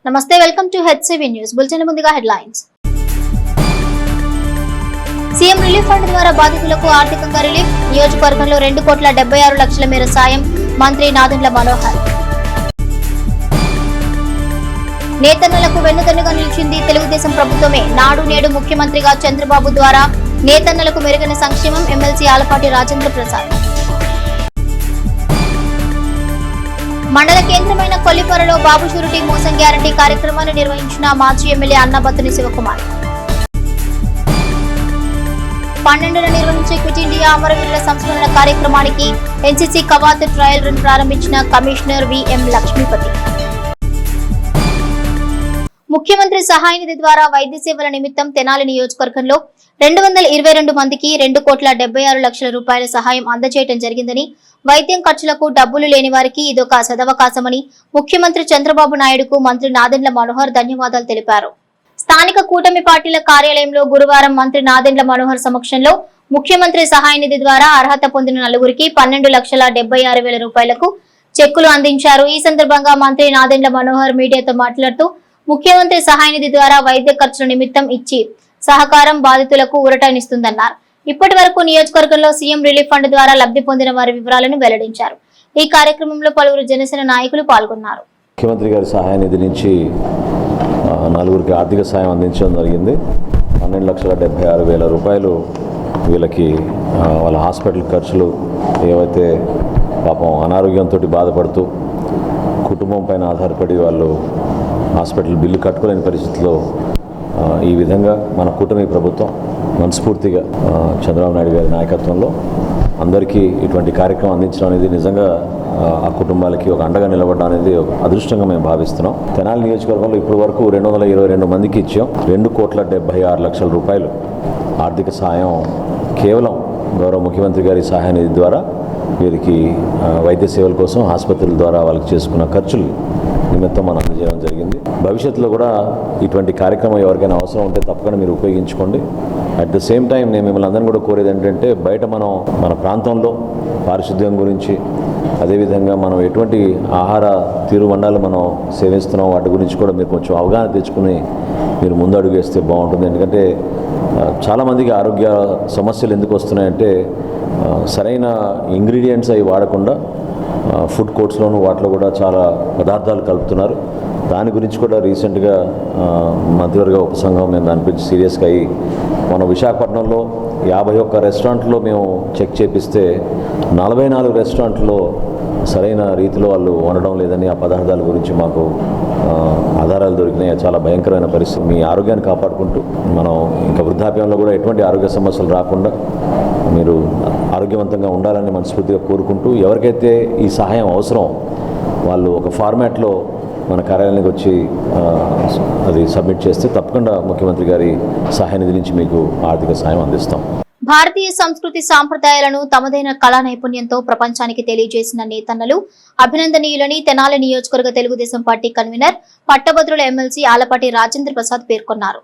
నమస్తే, welcome to HCV news bulletin. ముందుగా headlines. CM relief fund ద్వారా బాధితులకు ఆర్థికంగా రిలీఫ్. నియోజకవర్గంలో 2,76,00,000 మేర సాయం. మంత్రి నాదెండ్ల మనోహర్. నేతన్నలకు వెన్నుదన్నుగా నిలిచింది తెలుగుదేశం ప్రభుత్వమే. నాడు నేడు ముఖ్యమంత్రిగా చంద్రబాబు ద్వారా నేతన్నలకు మెరుగైన సంక్షేమం. ఎమ్మెల్సీ ఆలపాటి రాజేంద్ర ప్రసాద్. మండల కేంద్రమైన కొల్లిపరలో బాబు షూరిటీ మోసం గ్యారంటీ కార్యక్రమాన్ని నిర్వహించిన మాజీ ఎమ్మెల్యే అన్నబత్తుని శివకుమార్. 12న నిర్వహించే క్విట్ ఇండియా అమరవీరుల సంస్మరణ కార్యక్రమానికి ఎన్సీసీ కవాతు ట్రయల్ రన్ ప్రారంభించిన కమిషనర్ విఎం లక్ష్మీపతి. ముఖ్యమంత్రి సహాయ నిధి ద్వారా వైద్య సేవల నిమిత్తం తెనాలి నియోజకవర్గంలో 222 మందికి 2,76,00,000 రూపాయల సహాయం అందజేయడం జరిగిందని, వైద్యం ఖర్చులకు డబ్బులు లేని వారికి ఇదొక సదవకాశమని ముఖ్యమంత్రి చంద్రబాబు నాయుడుకు మంత్రి నాదెండ్ల మనోహర్ ధన్యవాదాలు తెలిపారు. స్థానిక కూటమి పార్టీల కార్యాలయంలో గురువారం మంత్రి నాదెండ్ల మనోహర్ సమక్షంలో ముఖ్యమంత్రి సహాయ నిధి ద్వారా అర్హత పొందిన నలుగురికి 12,76,000 రూపాయలకు చెక్కులు అందించారు. ఈ సందర్భంగా మంత్రి నాదెండ్ల మనోహర్ మీడియాతో మాట్లాడుతూ, ముఖ్యమంత్రి సహాయ నిధి ద్వారా వైద్య ఖర్చుల నిమిత్తం ఇచ్చి సహకారం బాధితులకు ఊరటనిస్తుందన్నారు. ఇప్పటి వరకు నియోజకవర్గంలో సీఎం రిలీఫ్ ఫండ్ ద్వారా లబ్ధి పొందిన వారి వివరాలను వెల్లడించారు. ఈ కార్యక్రమంలో పలువురు జనసేన నాయకులు పాల్గొన్నారు. ముఖ్యమంత్రి గారి సహాయ నిధి నుంచి నలుగురికి ఆర్థిక సాయం అందించడం జరిగింది. 12,76,000 రూపాయలు వీళ్ళకి వాళ్ళ హాస్పిటల్ ఖర్చులు ఏవైతే పాపం అనారోగ్యంతో బాధపడుతూ కుటుంబం పైన ఆధారపడి వాళ్ళు హాస్పిటల్ బిల్లు కట్టుకోలేని పరిస్థితిలో ఈ విధంగా మన కూటమి ప్రభుత్వం మనస్ఫూర్తిగా చంద్రబాబు నాయుడు గారి నాయకత్వంలో అందరికీ ఇటువంటి కార్యక్రమం అందించడం అనేది నిజంగా ఆ కుటుంబాలకి ఒక అండగా నిలబడడం అనేది ఒక అదృష్టంగా మేము భావిస్తున్నాం. తెనాలి నియోజకవర్గంలో ఇప్పటి వరకు 222 మందికి ఇచ్చాం. 2,76,00,000 రూపాయలు ఆర్థిక సాయం కేవలం గౌరవ ముఖ్యమంత్రి గారి సహాయ నిధి ద్వారా వీరికి వైద్య సేవల కోసం ఆసుపత్రుల ద్వారా వాళ్ళకి చేసుకున్న ఖర్చులు నిమిత్తం మనం అందజేయడం జరిగింది. భవిష్యత్తులో కూడా ఇటువంటి కార్యక్రమం ఎవరికైనా అవసరం ఉంటే తప్పకుండా మీరు ఉపయోగించుకోండి. అట్ ద సేమ్ టైం నేను మిమ్మల్ని అందరినీ కూడా కోరేది ఏంటంటే, బయట మనం మన ప్రాంతంలో పారిశుద్ధ్యం గురించి, అదేవిధంగా మనం ఎటువంటి ఆహార తీరుబండాలు మనం సేవిస్తున్నాం వాటి గురించి కూడా మీరు కొంచెం అవగాహన తెచ్చుకుని మీరు ముందు అడుగు వేస్తే బాగుంటుంది. ఎందుకంటే చాలామందికి ఆరోగ్య సమస్యలు ఎందుకు వస్తున్నాయంటే సరైన ఇంగ్రీడియంట్స్ అవి వాడకుండా ఫుడ్ కోర్ట్స్లోనూ వాటిలో కూడా చాలా పదార్థాలు కలుపుతున్నారు. దాని గురించి కూడా రీసెంట్గా మంత్రివర్గ ఉపసంఘం మేము దాని గురించి సీరియస్గా అయ్యి మన విశాఖపట్నంలో 51 రెస్టారెంట్లో మేము చెక్ చేపిస్తే 44 రెస్టారెంట్లో సరైన రీతిలో వాళ్ళు వండడం లేదని ఆ పదార్థాల గురించి మాకు ఆధారాలు దొరికినాయి. చాలా భయంకరమైన పరిస్థితి. మీ ఆరోగ్యాన్ని కాపాడుకుంటూ మనం ఇంకా వృద్ధాప్యంలో కూడా ఎటువంటి ఆరోగ్య సమస్యలు రాకుండా మీరు ఆరోగ్యవంతంగా ఉండాలని మనస్ఫూర్తిగా కోరుకుంటూ, ఎవరికైతే ఈ సహాయం అవసరం వాళ్ళు ఒక ఫార్మాట్లో మన కార్యాలయానికి వచ్చి అది సబ్మిట్ చేస్తే తప్పకుండా ముఖ్యమంత్రి గారి సహాయ నిధి నుంచి మీకు ఆర్థిక సాయం అందిస్తాం. భారతీయ సంస్కృతి సాంప్రదాయాలను తమదైన కళా నైపుణ్యంతో ప్రపంచానికి తెలియజేసిన నేతన్నలు అభినందనీయులని తెనాలి నియోజకవర్గ తెలుగుదేశం పార్టీ కన్వీనర్ పట్టభద్రుల ఎమ్మెల్సీ ఆలపాటి రాజేంద్ర ప్రసాద్ పేర్కొన్నారు.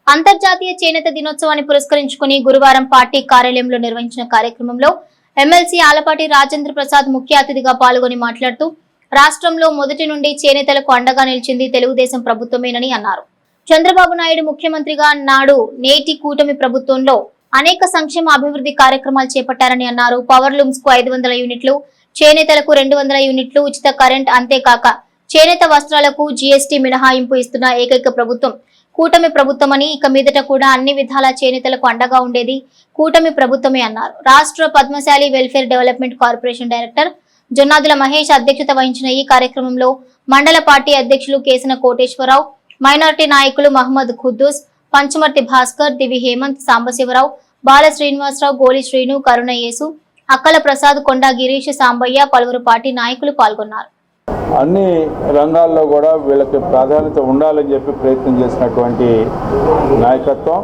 అంతర్జాతీయ చేనేత దినోత్సవాన్ని పురస్కరించుకుని గురువారం పార్టీ కార్యాలయంలో నిర్వహించిన కార్యక్రమంలో ఎమ్మెల్సీ ఆలపాటి రాజేంద్ర ప్రసాద్ ముఖ్య అతిథిగా పాల్గొని మాట్లాడుతూ, రాష్ట్రంలో మొదటి నుండి చేనేతలకు అండగా నిలిచింది తెలుగుదేశం ప్రభుత్వమేనని అన్నారు. చంద్రబాబు నాయుడు ముఖ్యమంత్రిగా నాడు నేటి కూటమి ప్రభుత్వంలో అనేక సంక్షేమ అభివృద్ధి కార్యక్రమాలు చేపట్టారని అన్నారు. పవర్ లూమ్స్ కు 500 యూనిట్లు, చేనేతలకు 200 యూనిట్లు ఉచిత కరెంట్, అంతేకాక చేనేత వస్త్రాలకు జీఎస్టీ మినహాయింపు ఇస్తున్న ఏకైక ప్రభుత్వం కూటమి ప్రభుత్వమని, ఇక మీదట కూడా అన్ని విధాల చేనేతలకు అండగా ఉండేది కూటమి ప్రభుత్వమే అన్నారు. రాష్ట్ర Padmashali welfare development corporation director Jonnadula Mahesh అధ్యక్షత వహించిన ఈ కార్యక్రమంలో మండల పార్టీ అధ్యక్షులు కేసన కోటేశ్వరరావు, మైనారిటీ నాయకులు మహమ్మద్ ఖుద్దూస్, పంచమర్తి భాస్కర్, దివి హేమంత్, సాంబశివరావు, బాల శ్రీనివాసరావు, గోలి శ్రీను, కరుణ యేసు, అక్కల ప్రసాద్, కొండా గిరీష్, సాంబయ్య, పలువురు పార్టీ నాయకులు పాల్గొన్నారు. అన్ని రంగాల్లో కూడా వీళ్ళకి ప్రాధాన్యత ఉండాలని చెప్పి ప్రయత్నం చేసినటువంటి నాయకత్వం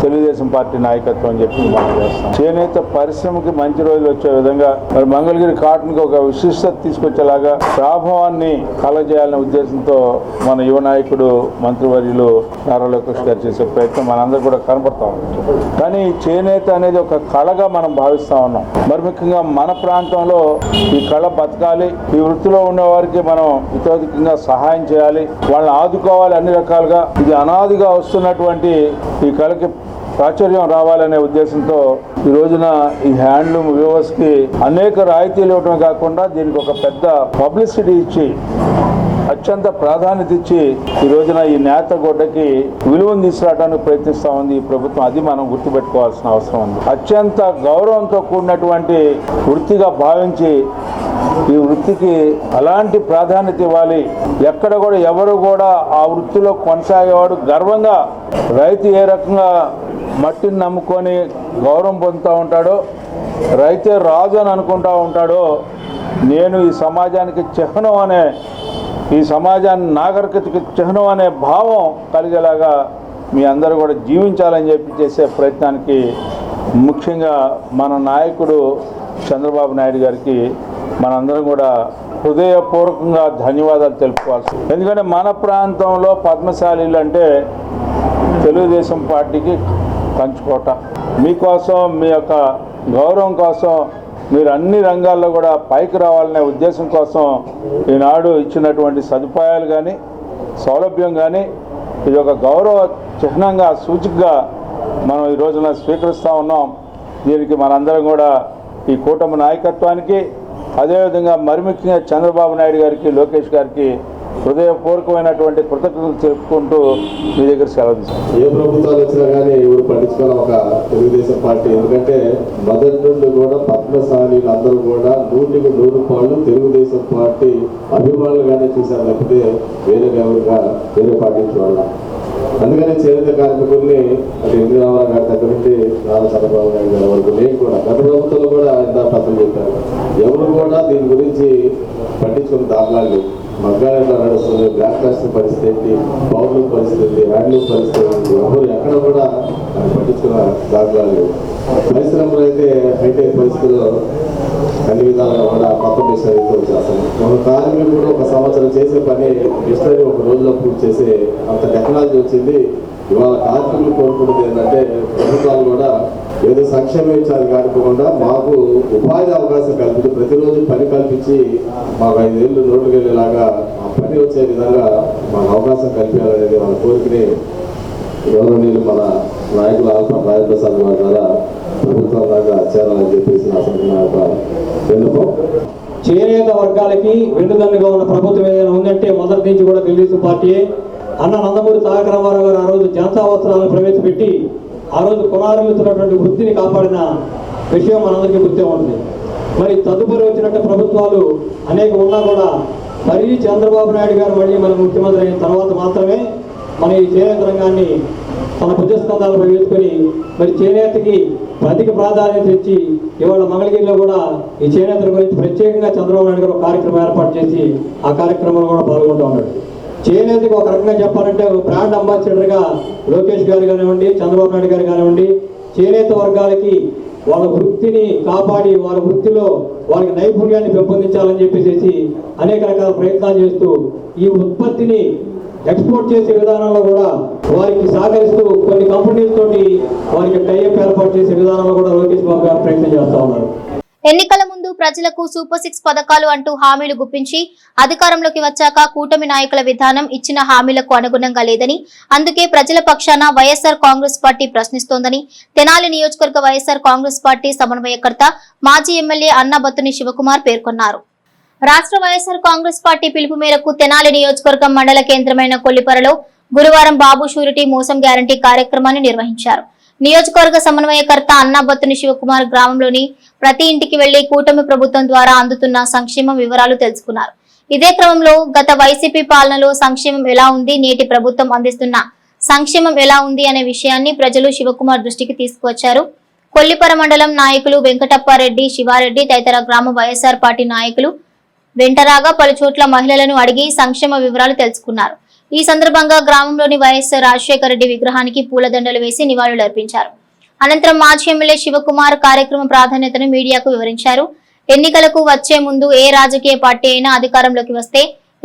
తెలుగుదేశం పార్టీ నాయకత్వం అని చెప్పి మనం చేస్తాం. చేనేత పరిశ్రమకి మంచి రోజులు వచ్చే విధంగా మరి మంగళగిరి కాటన్కి ఒక విశిష్టత తీసుకొచ్చేలాగా ప్రాభవాన్ని కలగజేయాలనే ఉద్దేశంతో మన యువ నాయకుడు మంత్రివర్యులు నారా లోకేష్ గారు చేసే ప్రయత్నం మనందరూ కూడా కనపడతా ఉంది. కానీ చేనేత అనేది ఒక కళగా మనం భావిస్తా ఉన్నాం. మరి ముఖ్యంగా మన ప్రాంతంలో ఈ కళ బతకాలి, ఈ వృత్తిలో ఉన్న వారికి మనం ఇతోధికంగా సహాయం చేయాలి, వాళ్ళని ఆదుకోవాలి అన్ని రకాలుగా. ఇది అనాదిగా వస్తున్నటువంటి ఈ కళకి ప్రాచుర్యం రావాలనే ఉద్దేశంతో ఈ రోజున ఈ హ్యాండ్లూమ్ వ్యూవర్స్కి అనేక రాయితీలు ఇవ్వడమే కాకుండా దీనికి ఒక పెద్ద పబ్లిసిటీ ఇచ్చి అత్యంత ప్రాధాన్యత ఇచ్చి ఈ రోజున ఈ నేతగొడ్డకి విలువను తీసుకురావడానికి ప్రయత్నిస్తూ ఉంది ఈ ప్రభుత్వం. అది మనం గుర్తుపెట్టుకోవాల్సిన అవసరం ఉంది. అత్యంత గౌరవంతో కూడినటువంటి వృత్తిగా భావించి ఈ వృత్తికి అలాంటి ప్రాధాన్యత ఇవ్వాలి. ఎక్కడ కూడా ఎవరు కూడా ఆ వృత్తిలో కొనసాగేవాడు గర్వంగా రైతు ఏ రకంగా మట్టిని నమ్ముకొని గౌరవం పొందుతూ ఉంటాడో, రైతే రాజు అని అనుకుంటూ ఉంటాడో, నేను ఈ సమాజానికి చిహ్నం అనే, ఈ సమాజాన్ని నాగరికతకి చిహ్నం అనే భావం కలిగేలాగా మీ అందరూ కూడా జీవించాలని చెప్పి చేసే ప్రయత్నానికి ముఖ్యంగా మన నాయకుడు చంద్రబాబు నాయుడు గారికి మనందరం కూడా హృదయపూర్వకంగా ధన్యవాదాలు తెలుపుకోవాల్సి. ఎందుకంటే మన ప్రాంతంలో పద్మశాలీలు అంటే తెలుగుదేశం పార్టీకి కంచుకోట. మీకోసం, మీ యొక్క గౌరవం కోసం, మీరు అన్ని రంగాల్లో కూడా పైకి రావాలనే ఉద్దేశం కోసం ఈనాడు ఇచ్చినటువంటి సదుపాయాలు కానీ, సౌలభ్యం కానీ ఇది ఒక గౌరవ చిహ్నంగా, సూచికగా మనం ఈ రోజున స్వీకరిస్తూ ఉన్నాం. దీనికి మనందరం కూడా ఈ కూటమి నాయకత్వానికి, అదేవిధంగా మరి ముఖ్యంగా చంద్రబాబు నాయుడు గారికి, లోకేష్ గారికి హృదయపూర్వకమైనటువంటి కృతజ్ఞతలు చెప్పుకుంటూ మీ దగ్గర సెలవు తీసుకుంటాం. ఏ ప్రభుత్వాలు వచ్చినా కానీ ఎవరు పట్టించుకోవాలి ఒక తెలుగుదేశం పార్టీ. ఎందుకంటే మొదటి నుండి కూడా పద్మశాలీలు అందరూ కూడా 100% తెలుగుదేశం పార్టీ అభిమానులుగానే చూశారు, లేకపోతే వేరే పార్టీ చూడాలి. అందుకని చేనేత కార్మికుల్ని అంటే ఎన్టీ రామారావు గారి దగ్గర నుండి నారా చంద్రబాబు నాయుడు గారి వరకు నేను కూడా గత ప్రభుత్వంలో కూడా ఇంత పక్కన చెప్పారు. ఎవరు కూడా దీని గురించి పట్టించుకున్న దాఖలాలు మగ్గాలు ఎట్లా నడుస్తుంది, బ్లాక్ కాస్టింగ్ పరిస్థితి ఏంటి, పౌర్ణం పరిస్థితి, హ్యాండ్లూమ్ పరిస్థితి ఏంటి, ఎవరు ఎక్కడ కూడా పట్టించుకున్న దాఖలాలు. పరిశ్రమలు అయితే హైటెక్ పరిస్థితుల్లో అన్ని విధాలుగా కూడా కొత్త మిషనరీతో చేస్తాం. ఒక కార్మికుడు ఒక సంవత్సరం చేసే పని మిషనరీ ఒక రోజులో పూర్తి చేసే అంత టెక్నాలజీ వచ్చింది. ఇవాళ కార్మికులు కోరుకుంటుంది ఏంటంటే ప్రభుత్వాలు కూడా ఏదో సంక్షేమం ఇచ్చారు కాకుండా మాకు ఉపాధి అవకాశం కల్పించి ప్రతిరోజు పని కల్పించి మాకు 5 ఏళ్ళు నోట్లకు వెళ్ళేలాగా ఆ పని వచ్చే విధంగా మాకు అవకాశం కల్పించాలనేది మన కోరికని గౌరవనీయులు మన నాయకులు ఆల్ఫా రాజప్రసాద్ గారి ద్వారా ప్రభుత్వం దాకా చేరాలని చెప్పేసి నా విన్నపం. చేనేత వర్గాలకి వెన్నుదన్నుగా ఉన్న ప్రభుత్వం ఏదైనా ఉందంటే మొదటి నుంచి కూడా తెలుగుదేశం పార్టీ. అన్న నందమూరి తారక రామారావు గారు ఆ రోజు జనతా వస్త్రాలను ప్రవేశపెట్టి ఆ రోజు కొనారుగుతున్నటువంటి వృత్తిని కాపాడిన విషయం మనందరికీ గుర్తే ఉంటుంది. మరి తదుపరి వచ్చినట్టు ప్రభుత్వాలు అనేక ఉన్నా కూడా మరి చంద్రబాబు నాయుడు గారు మళ్ళీ మన ముఖ్యమంత్రి అయిన తర్వాత మాత్రమే మన ఈ చేనేత రంగాన్ని తన భుజస్కంధాలపై వేసుకొని మరి చేనేతకి అధిక ప్రాధాన్యత ఇచ్చి ఇవాళ మంగళగిరిలో కూడా ఈ చేనేతల గురించి ప్రత్యేకంగా చంద్రబాబు నాయుడు గారు ఒక కార్యక్రమం ఏర్పాటు చేసి ఆ కార్యక్రమంలో కూడా పాల్గొంటూ ఉన్నాడు. చేనేతకి ఒక రకంగా చెప్పాలంటే ఒక బ్రాండ్ అంబాసిడర్గా లోకేష్ గారు కానివ్వండి, చంద్రబాబు నాయుడు గారు కానివ్వండి, చేనేత వర్గాలకి వాళ్ళ వృత్తిని కాపాడి వాళ్ళ వృత్తిలో వాళ్ళకి నైపుణ్యాన్ని పెంపొందించాలని చెప్పేసి అనేక రకాల ప్రయత్నాలు చేస్తూ ఈ ఉత్పత్తిని ఎక్స్పోర్ట్ చేసే విధానంలో కూడా వారికి సహకరిస్తూ కొన్ని కంపెనీల తోటి వారికి టైఅప్ ఏర్పాటు చేసే విధానంలో కూడా లోకేష్ బాబు గారు ప్రయత్నం చేస్తూ ఉన్నారు. ఎన్నికల ముందు ప్రజలకు సూపర్ 6 పథకాలు అంటూ హామీలు గుప్పించి అధికారంలోకి వచ్చాక కూటమి నాయకుల విధానం ఇచ్చిన హామీలకు అనుగుణంగా లేదని, అందుకే ప్రజల పక్షాన వైఎస్ఆర్ కాంగ్రెస్ పార్టీ ప్రశ్నిస్తోందని తెనాలి నియోజకవర్గ వైఎస్ఆర్ కాంగ్రెస్ పార్టీ సమన్వయకర్త మాజీ ఎమ్మెల్యే అన్నాబత్తుని శివకుమార్ పేర్కొన్నారు. రాష్ట్ర వైఎస్ఆర్ కాంగ్రెస్ పార్టీ పిలుపు మేరకు తెనాలి నియోజకవర్గం మండల కేంద్రమైన కొల్లిపరలో గురువారం బాబు షూరిటీ మోసం గ్యారంటీ కార్యక్రమాన్ని నిర్వహించారు. నియోజకవర్గ సమన్వయకర్త అన్నాబత్తుని శివకుమార్ గ్రామంలోని ప్రతి ఇంటికి వెళ్లి కూటమి ప్రభుత్వం ద్వారా అందుతున్న సంక్షేమం వివరాలు తెలుసుకున్నారు. ఇదే క్రమంలో గత వైసీపీ పాలనలో సంక్షేమం ఎలా ఉంది, నేటి ప్రభుత్వం అందిస్తున్న సంక్షేమం ఎలా ఉంది అనే విషయాన్ని ప్రజలు శివకుమార్ దృష్టికి తీసుకువచ్చారు. కొల్లిపర మండలం నాయకులు వెంకటప్పారెడ్డి, శివారెడ్డి తదితర గ్రామ వైఎస్ఆర్ పార్టీ నాయకులు వెంటరాగా పలు చోట్ల మహిళలను అడిగి సంక్షేమ వివరాలు తెలుసుకున్నారు. ఈ సందర్భంగా గ్రామంలోని వైఎస్ రాజశేఖర రెడ్డి విగ్రహానికి పూలదండలు వేసి నివాళులు అర్పించారు. అనంతరం మాజీ ఎమ్మెల్యే శివకుమార్ కార్యక్రమం ప్రాధాన్యతను మీడియాకు వివరించారు. ఎన్నికలకు వచ్చే ముందు ఏ రాజకీయ పార్టీ అయినా అధికారంలోకి వస్తే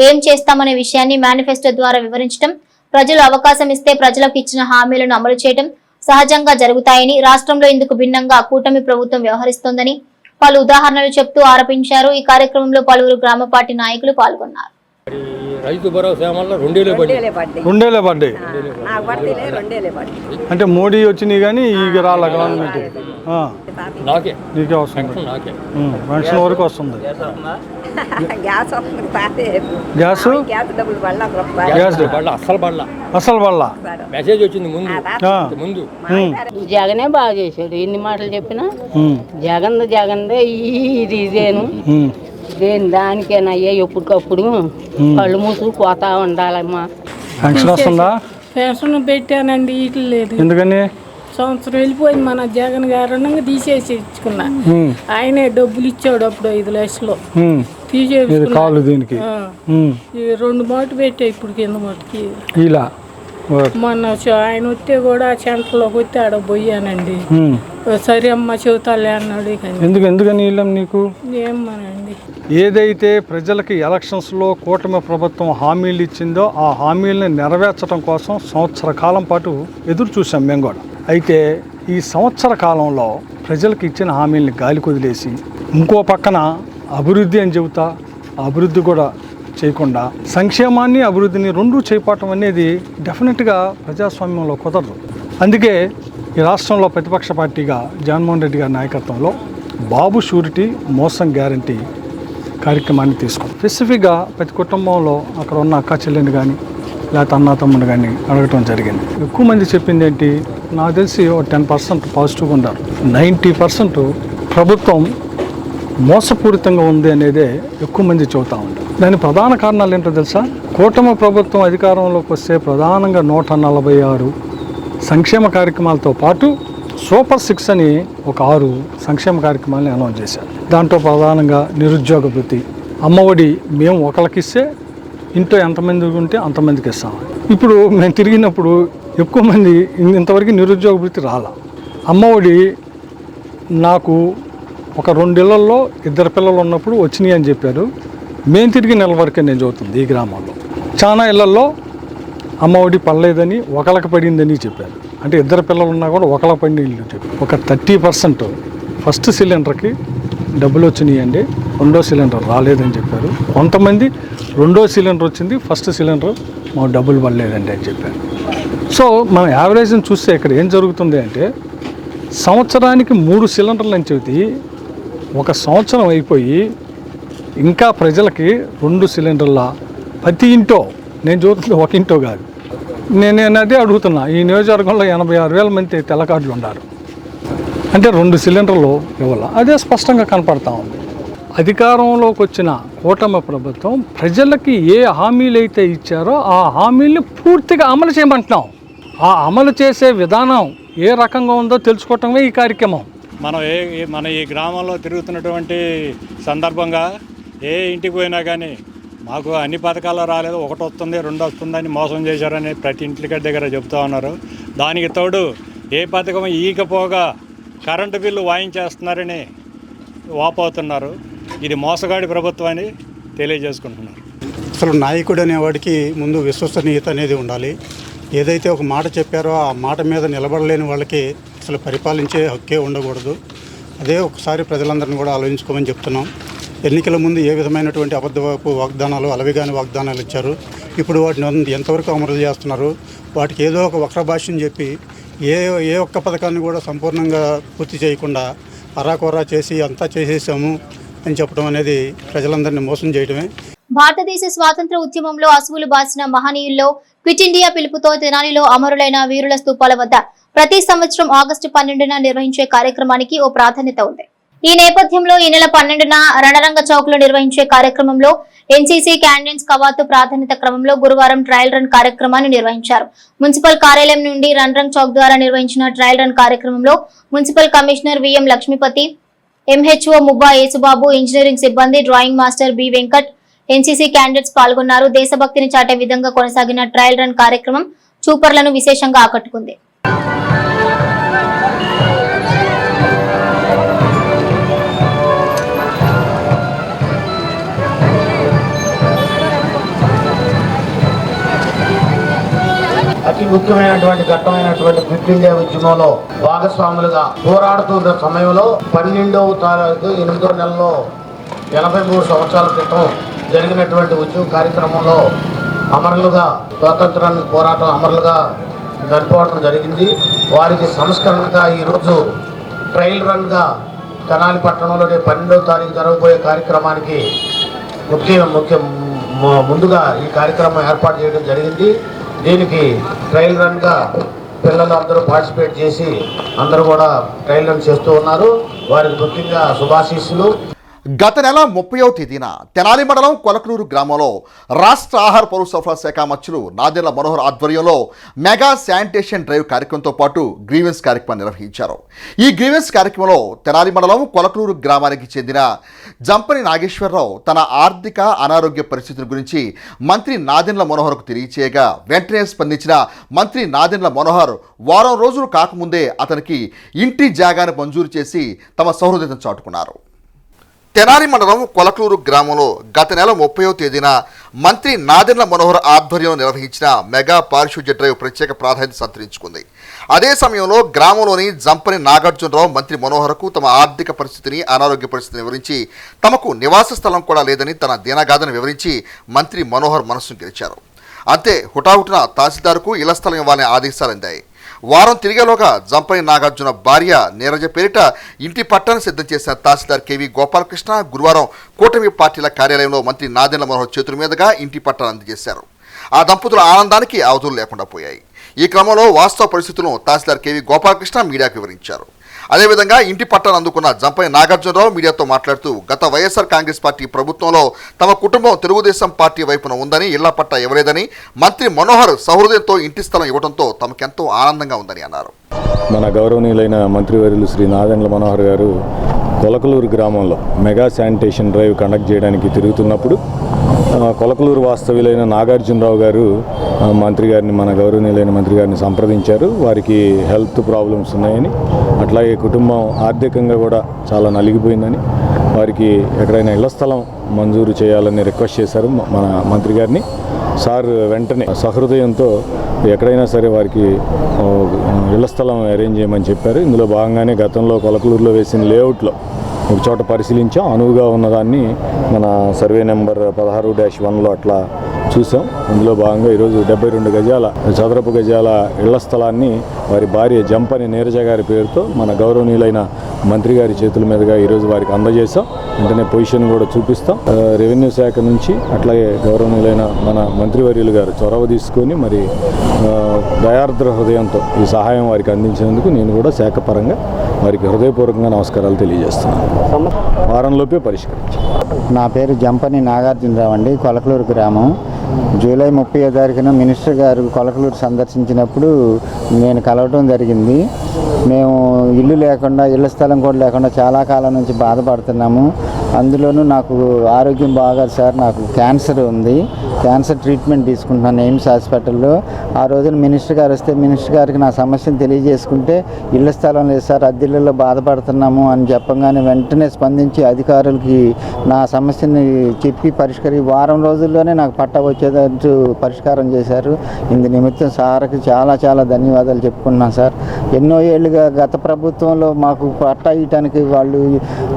ఏం చేస్తామనే విషయాన్ని మేనిఫెస్టో ద్వారా వివరించడం, ప్రజలు అవకాశం ఇస్తే ప్రజలకు ఇచ్చిన హామీలను అమలు చేయడం సహజంగా జరుగుతాయని, రాష్ట్రంలో ఇందుకు భిన్నంగా కూటమి ప్రభుత్వం వ్యవహరిస్తోందని పలు ఉదాహరణలు చెప్తూ ఆరోపించారు. ఈ కార్యక్రమంలో పలువురు గ్రామ పార్టీ నాయకులు పాల్గొన్నారు. రైతు భరోసా వల్ల రెండేలే పడ్డాయి. అంటే మోడీ వచ్చినాయి కానీ ఇక రాల గవర్నమెంట్ నాకే నీకే వస్తుంది, నాకే పెన్షన్ వరకు వస్తుంది. గ్యాస్ అసలు వల్ల మెసేజ్ వచ్చింది ముందు జగనే బాగా చేశాడు. ఎన్ని మాటలు చెప్పినా జగన్దే ఇదేను దానికేనా ఎప్పటికప్పుడు కళ్ళు మూసు పోతా ఉండాలమ్మా. పెన్షన్ వస్తుందా? పెన్షన్ పెట్టానండి, ఇట్లా లేదు. ఎందుకని? సంవత్సరం వెళ్ళిపోయింది. మన జగన్ గారు తీసేసి ఇచ్చుకున్నా. ఆయనే డబ్బులు ఇచ్చాడు అప్పుడు 5 లక్షలు తీసేసి కావాలి దీనికి 2 మాటు పెట్టా. ఇప్పుడు కింద మటుకి ఇలా మొన్న ఆయన వస్తే కూడా సెంటర్లోకి వస్తే ఆడ పోయానండి. సరే అమ్మ చెబుతాలే అన్నాడు. ఎందుకని వీళ్ళం నీకు ఏమనండి, ఏదైతే ప్రజలకి ఎలక్షన్స్లో కూటమి ప్రభుత్వం హామీలు ఇచ్చిందో ఆ హామీలను నెరవేర్చడం కోసం సంవత్సర కాలం పాటు ఎదురు చూసాం మేము కూడా. అయితే ఈ సంవత్సర కాలంలో ప్రజలకు ఇచ్చిన హామీల్ని గాలి కొదిలేసి ఇంకో పక్కన అభివృద్ధి అని చెబుతా అభివృద్ధి కూడా చేయకుండా సంక్షేమాన్ని అభివృద్ధిని రెండూ చేపట్టడం అనేది డెఫినెట్గా ప్రజాస్వామ్యంలో కుదరదు. అందుకే ఈ రాష్ట్రంలో ప్రతిపక్ష పార్టీగా జగన్మోహన్ రెడ్డి గారి నాయకత్వంలో బాబు షూరిటీ మోసం గ్యారంటీ కార్యక్రమాన్ని తీసుకున్నాం. స్పెసిఫిక్గా ప్రతి కుటుంబంలో అక్కడ ఉన్న అక్క చెల్లెని కానీ లేకపోతే అన్న తమ్ముడు కానీ అడగటం జరిగింది. ఎక్కువ మంది చెప్పింది ఏంటి, నాకు తెలిసి 10% పాజిటివ్గా ఉన్నారు, 90% ప్రభుత్వం మోసపూరితంగా ఉంది అనేదే ఎక్కువ మంది చెబుతూ ఉంటారు. దాని ప్రధాన కారణాలు ఏంటో తెలుసా? కూటమి ప్రభుత్వం అధికారంలోకి వస్తే ప్రధానంగా 146 సంక్షేమ కార్యక్రమాలతో పాటు సూపర్ 6 అని ఒక 6 సంక్షేమ కార్యక్రమాలని అనౌన్స్ చేశారు. దాంట్లో ప్రధానంగా నిరుద్యోగ భృతి, అమ్మఒడి మేము ఒకరికిస్తే ఇంట్లో ఎంతమంది ఉంటే అంతమందికి ఇస్తాం. ఇప్పుడు మేము తిరిగినప్పుడు ఎక్కువ మంది ఇంతవరకు నిరుద్యోగ భృతి రాలా. అమ్మఒడి నాకు ఒక 2 ఇళ్లలో 2 పిల్లలు ఉన్నప్పుడు వచ్చినాయి అని చెప్పారు. మేము తిరిగి నెల వరకే నేను చదువుతుంది ఈ గ్రామంలో. చాలా ఇళ్లలో అమ్మఒడి పడలేదని ఒకళ్ళకి పడిందని చెప్పారు. అంటే 2 పిల్లలు ఉన్నా కూడా ఒకళ్ళకి పడిన ఇల్లు చెప్పారు. ఒక 30% ఫస్ట్ సిలిండర్కి డబ్బులు వచ్చినాయండి, 2వ సిలిండర్ రాలేదని చెప్పారు. కొంతమంది 2వ సిలిండర్ వచ్చింది, ఫస్ట్ సిలిండర్ మాకు డబ్బులు పడలేదండి అని చెప్పారు. సో మనం యావరేజ్ని చూస్తే ఇక్కడ ఏం జరుగుతుంది అంటే సంవత్సరానికి 3 సిలిండర్లు అని చెబితే 1 సంవత్సరం అయిపోయి ఇంకా ప్రజలకి 2 సిలిండర్ల ప్రతి ఇంటో, నేను చూస్తుంది 1 ఇంటో కాదు, నేను అదే అడుగుతున్నా. ఈ నియోజకవర్గంలో 86,000 మంది తెల్ల కార్డులు ఉన్నారు అంటే 2 సిలిండర్లు ఇవ్వాల. అదే స్పష్టంగా కనపడతా ఉంది. అధికారంలోకి వచ్చిన కూటమి ప్రభుత్వం ప్రజలకి ఏ హామీలు అయితే ఇచ్చారో ఆ హామీల్ని పూర్తిగా అమలు చేయమంటున్నాం. ఆ అమలు చేసే విధానం ఏ రకంగా ఉందో తెలుసుకోవటమే ఈ కార్యక్రమం. మన ఈ గ్రామంలో తిరుగుతున్నటువంటి సందర్భంగా ఏ ఇంటికి పోయినా కానీ మాకు అన్ని పథకాలు రాలేదు, 1 వస్తుంది 2 వస్తుందని మోసం చేశారని ప్రతి ఇంటి దగ్గర చెప్తా ఉన్నారు. దానికి తోడు ఏ పథకం ఈకపోగా కరెంటు బిల్లు వాయించేస్తున్నారని వాపోతున్నారు. ఇది మోసగాడి ప్రభుత్వాన్ని తెలియజేసుకుంటున్నారు. అసలు నాయకుడు అనేవాడికి ముందు విశ్వసనీయత అనేది ఉండాలి. ఏదైతే ఒక మాట చెప్పారో ఆ మాట మీద నిలబడలేని వాళ్ళకి అసలు పరిపాలించే హక్కే ఉండకూడదు. అదే ఒకసారి ప్రజలందరినీ కూడా ఆలోచించుకోమని చెప్తున్నాం. ఎన్నికల ముందు ఏ విధమైనటువంటి అబద్ధపు వాగ్దానాలు, అలవిగాని వాగ్దానాలు ఇచ్చారు, ఇప్పుడు వాటిని ఎంతవరకు అమలు చేస్తున్నారు, వాటికి ఏదో ఒక వక్ర భాష్యం చెప్పి ఏ ఒక్క పథకాన్ని కూడా సంపూర్ణంగా పూర్తి చేయకుండా అరాకొరా చేసి అంతా చేసేసాము అని చెప్పడం అనేది ప్రజలందరినీ మోసం చేయడమే. భారతదేశ స్వాతంత్ర ఉద్యమంలో అసువులు బాసిన మహనీయుల్లో క్విట్ ఇండియా పిలుపుతో తెనాలిలో అమరులైన వీరుల స్తూపాల వద్ద ప్రతి సంవత్సరం ఆగస్టు 12న నిర్వహించే కార్యక్రమానికి ఓ ప్రాధాన్యత ఉంది. ఈ నేపథ్యంలో ఈ నెల 12న రణరంగ చౌక్ లో నిర్వహించే కార్యక్రమంలో ఎన్సీసీ క్యాండిడేట్స్ కవాతు ప్రాధాన్యత క్రమంలో గురువారం ట్రయల్ రన్ కార్యక్రమాన్ని నిర్వహించారు. మున్సిపల్ కార్యాలయం నుండి రణరంగ్ చౌక్ ద్వారా నిర్వహించిన ట్రయల్ రన్ కార్యక్రమంలో municipal commissioner VM Lakshmipathi, MHO Mubba Yesubabu, engineering సిబ్బంది, drawing master B Venkat, NCC candidates పాల్గొన్నారు. దేశభక్తిని చాటే విధంగా కొనసాగిన ట్రయల్ రన్ కార్యక్రమం చూపర్లను విశేషంగా ఆకట్టుకుంది. అతి ముఖ్యమైనటువంటి ఘట్టమైనటువంటి క్విట్ ఇండియా ఉద్యమంలో భాగస్వాములుగా పోరాడుతున్న సమయంలో 12వ తారీఖు 8వ నెలలో 83 సంవత్సరాల క్రితం జరిగినటువంటి ఉద్యమ కార్యక్రమంలో అమరులుగా స్వాతంత్రానికి పోరాటం అమరులుగా చనిపోవడం జరిగింది. వారికి సంస్కరణగా ఈరోజు ట్రయల్ రన్గా తెనాలి పట్టణంలో 12వ తారీఖు జరగబోయే కార్యక్రమానికి ముందుగా ఈ కార్యక్రమం ఏర్పాటు చేయడం జరిగింది. దీనికి ట్రయల్ రన్గా పిల్లలు అందరూ పార్టిసిపేట్ చేసి అందరూ కూడా ట్రయల్ రన్ చేస్తూ ఉన్నారు. వారికి ముఖ్యంగా శుభాశీస్సులు. గత నెల 30వ తేదీన తెనాలి మండలం కొలకలూరు గ్రామంలో రాష్ట్ర ఆహార పౌర సరఫరా శాఖ మంత్రులు నాదెండ్ల మనోహర్ ఆధ్వర్యంలో మెగా శానిటేషన్ డ్రైవ్ కార్యక్రమంతో పాటు గ్రీవెన్స్ కార్యక్రమం నిర్వహించారు. ఈ గ్రీవెన్స్ కార్యక్రమంలో తెనాలి మండలం కొలకలూరు గ్రామానికి చెందిన జంపని నాగేశ్వరరావు తన ఆర్థిక అనారోగ్య పరిస్థితుల గురించి మంత్రి నాదెండ్ల మనోహర్కు తెలియచేయగా వెంటనే స్పందించిన మంత్రి నాదెండ్ల మనోహర్ వారం రోజులు కాకముందే అతనికి ఇంటి జాగాను మంజూరు చేసి తమ సౌహృదయతను చాటుకున్నారు. తెనాలి మండలం కొలకలూరు గ్రామంలో గత నెల 30వ తేదీన మంత్రి నాదెండ్ల మనోహర్ ఆధ్వర్యంలో నిర్వహించిన మెగా పారిశుధ్య డ్రైవ్ ప్రత్యేక ప్రాధాన్యత సంతరించుకుంది. అదే సమయంలో గ్రామంలోని జంపని నాగార్జునరావు మంత్రి మనోహర్కు తమ ఆర్థిక పరిస్థితిని అనారోగ్య పరిస్థితిని వివరించి తమకు నివాస స్థలం కూడా లేదని తన దీనగాథను వివరించి మంత్రి మనోహర్ మనస్సును గెలిచారు. అంతే హుటాహుటిన తహసీల్దార్కు ఇళ్ల స్థలం ఇవ్వాలనే ఆదేశాలు అందాయి. వారం తిరిగేలోగా జంపని నాగార్జున భార్య నీరజ పేరిట ఇంటి పట్టాన్ని సిద్ధం చేసిన తహసీల్దార్ కేవీ గోపాలకృష్ణ గురువారం కూటమి పార్టీల కార్యాలయంలో మంత్రి నాదెండ్ల మనోహర్ చేతుల మీదుగా ఇంటి పట్టాన్ని అందజేశారు. ఆ దంపతుల ఆనందానికి అవధులు లేకుండా పోయాయి. ఈ క్రమంలో వాస్తవ పరిస్థితులను తహసీల్దార్ కేవీ గోపాలకృష్ణ మీడియాకు వివరించారు. అదేవిధంగా ఇంటి పట్టాను అందుకున్న జంపని నాగార్జునరావు మీడియాతో మాట్లాడుతూ గత వైఎస్ఆర్ కాంగ్రెస్ పార్టీ ప్రభుత్వంలో తమ కుటుంబం తెలుగుదేశం పార్టీ వైపున ఉందని ఇళ్ల పట్టా ఇవ్వలేదని మంత్రి మనోహర్ సహృదయంతో ఇంటి స్థలం ఇవ్వడంతో తమకెంతో ఆనందంగా ఉందని అన్నారు. మన గౌరవనీయులైన మంత్రివర్యులు శ్రీ నాదెండ్ల మనోహర్ గారు కొలకలూరు గ్రామంలో మెగా శానిటేషన్ డ్రైవ్ కండక్ట్ చేయడానికి తిరుగుతున్నప్పుడు కొలకలూరు వాస్తవ్యులైన నాగార్జునరావు గారు మన గౌరవనీయులైన మంత్రి గారిని సంప్రదించారు. వారికి హెల్త్ ప్రాబ్లమ్స్ ఉన్నాయని, అట్లాగే కుటుంబం ఆర్థికంగా కూడా చాలా నలిగిపోయిందని, వారికి ఎక్కడైనా ఇళ్ల స్థలం మంజూరు చేయాలని రిక్వెస్ట్ చేశారు మన మంత్రి గారిని. సార్ వెంటనే సహృదయంతో ఎక్కడైనా సరే వారికి ఇళ్ల స్థలం అరేంజ్ చేయమని చెప్పారు. ఇందులో భాగంగానే గతంలో కొలకలూరులో వేసిన లేఅవుట్లో ఒక చోట పరిశీలించాం. అనువుగా ఉన్నదాన్ని మన సర్వే నెంబర్ 16-1లో అట్లా చూసాం. ఇందులో భాగంగా ఈరోజు 72 గజాల చదరపు గజాల ఇళ్ల స్థలాన్ని వారి భార్య జంపని నీరజ గారి పేరుతో మన గౌరవనీయులైన మంత్రి గారి చేతుల మీదుగా ఈరోజు వారికి అందజేసాం. వెంటనే పొజిషన్ కూడా చూపిస్తాం. రెవెన్యూ శాఖ నుంచి అట్లాగే గౌరవనీయులైన మన మంత్రివర్యులు గారు చొరవ తీసుకొని మరి దయార్ద్ర హృదయంతో ఈ సహాయం వారికి అందించినందుకు నేను కూడా శాఖ పరంగా వారికి హృదయపూర్వకంగా నమస్కారాలు తెలియజేస్తున్నాను. వారంలోపే పరిష్కరించాం. నా పేరు జంపని నాగార్జునరావు అండి, కొలకలూరు గ్రామం. జూలై 30వ తారీఖున మినిస్టర్ గారు కొలకలూరు సందర్శించినప్పుడు నేను కలవటం జరిగింది. మేము ఇల్లు లేకుండా, ఇళ్ల స్థలం కూడా లేకుండా చాలా కాలం నుంచి బాధపడుతున్నాము. అందులోనూ నాకు ఆరోగ్యం బాగాలేదు సార్. నాకు క్యాన్సర్ ఉంది. క్యాన్సర్ ట్రీట్మెంట్ తీసుకుంటున్నాను ఎయిమ్స్ హాస్పిటల్లో. ఆ రోజున మినిస్టర్ గారు వస్తే మినిస్టర్ గారికి నా సమస్యను తెలియజేసుకుంటే ఇళ్ల స్థలం లేదు సార్, అద్దెళ్ళలో బాధపడుతున్నాము అని చెప్పగానే వెంటనే స్పందించి అధికారులకి నా సమస్యని చెప్పి వారం రోజుల్లోనే నాకు పట్టా వచ్చేటట్టు పరిష్కారం చేశారు. ఇందు నిమిత్తం సార్కి చాలా చాలా ధన్యవాదాలు చెప్పుకున్నాను సార్. ఎన్నో ఏళ్ళుగా గత ప్రభుత్వంలో మాకు పట్టా ఇవ్వటానికి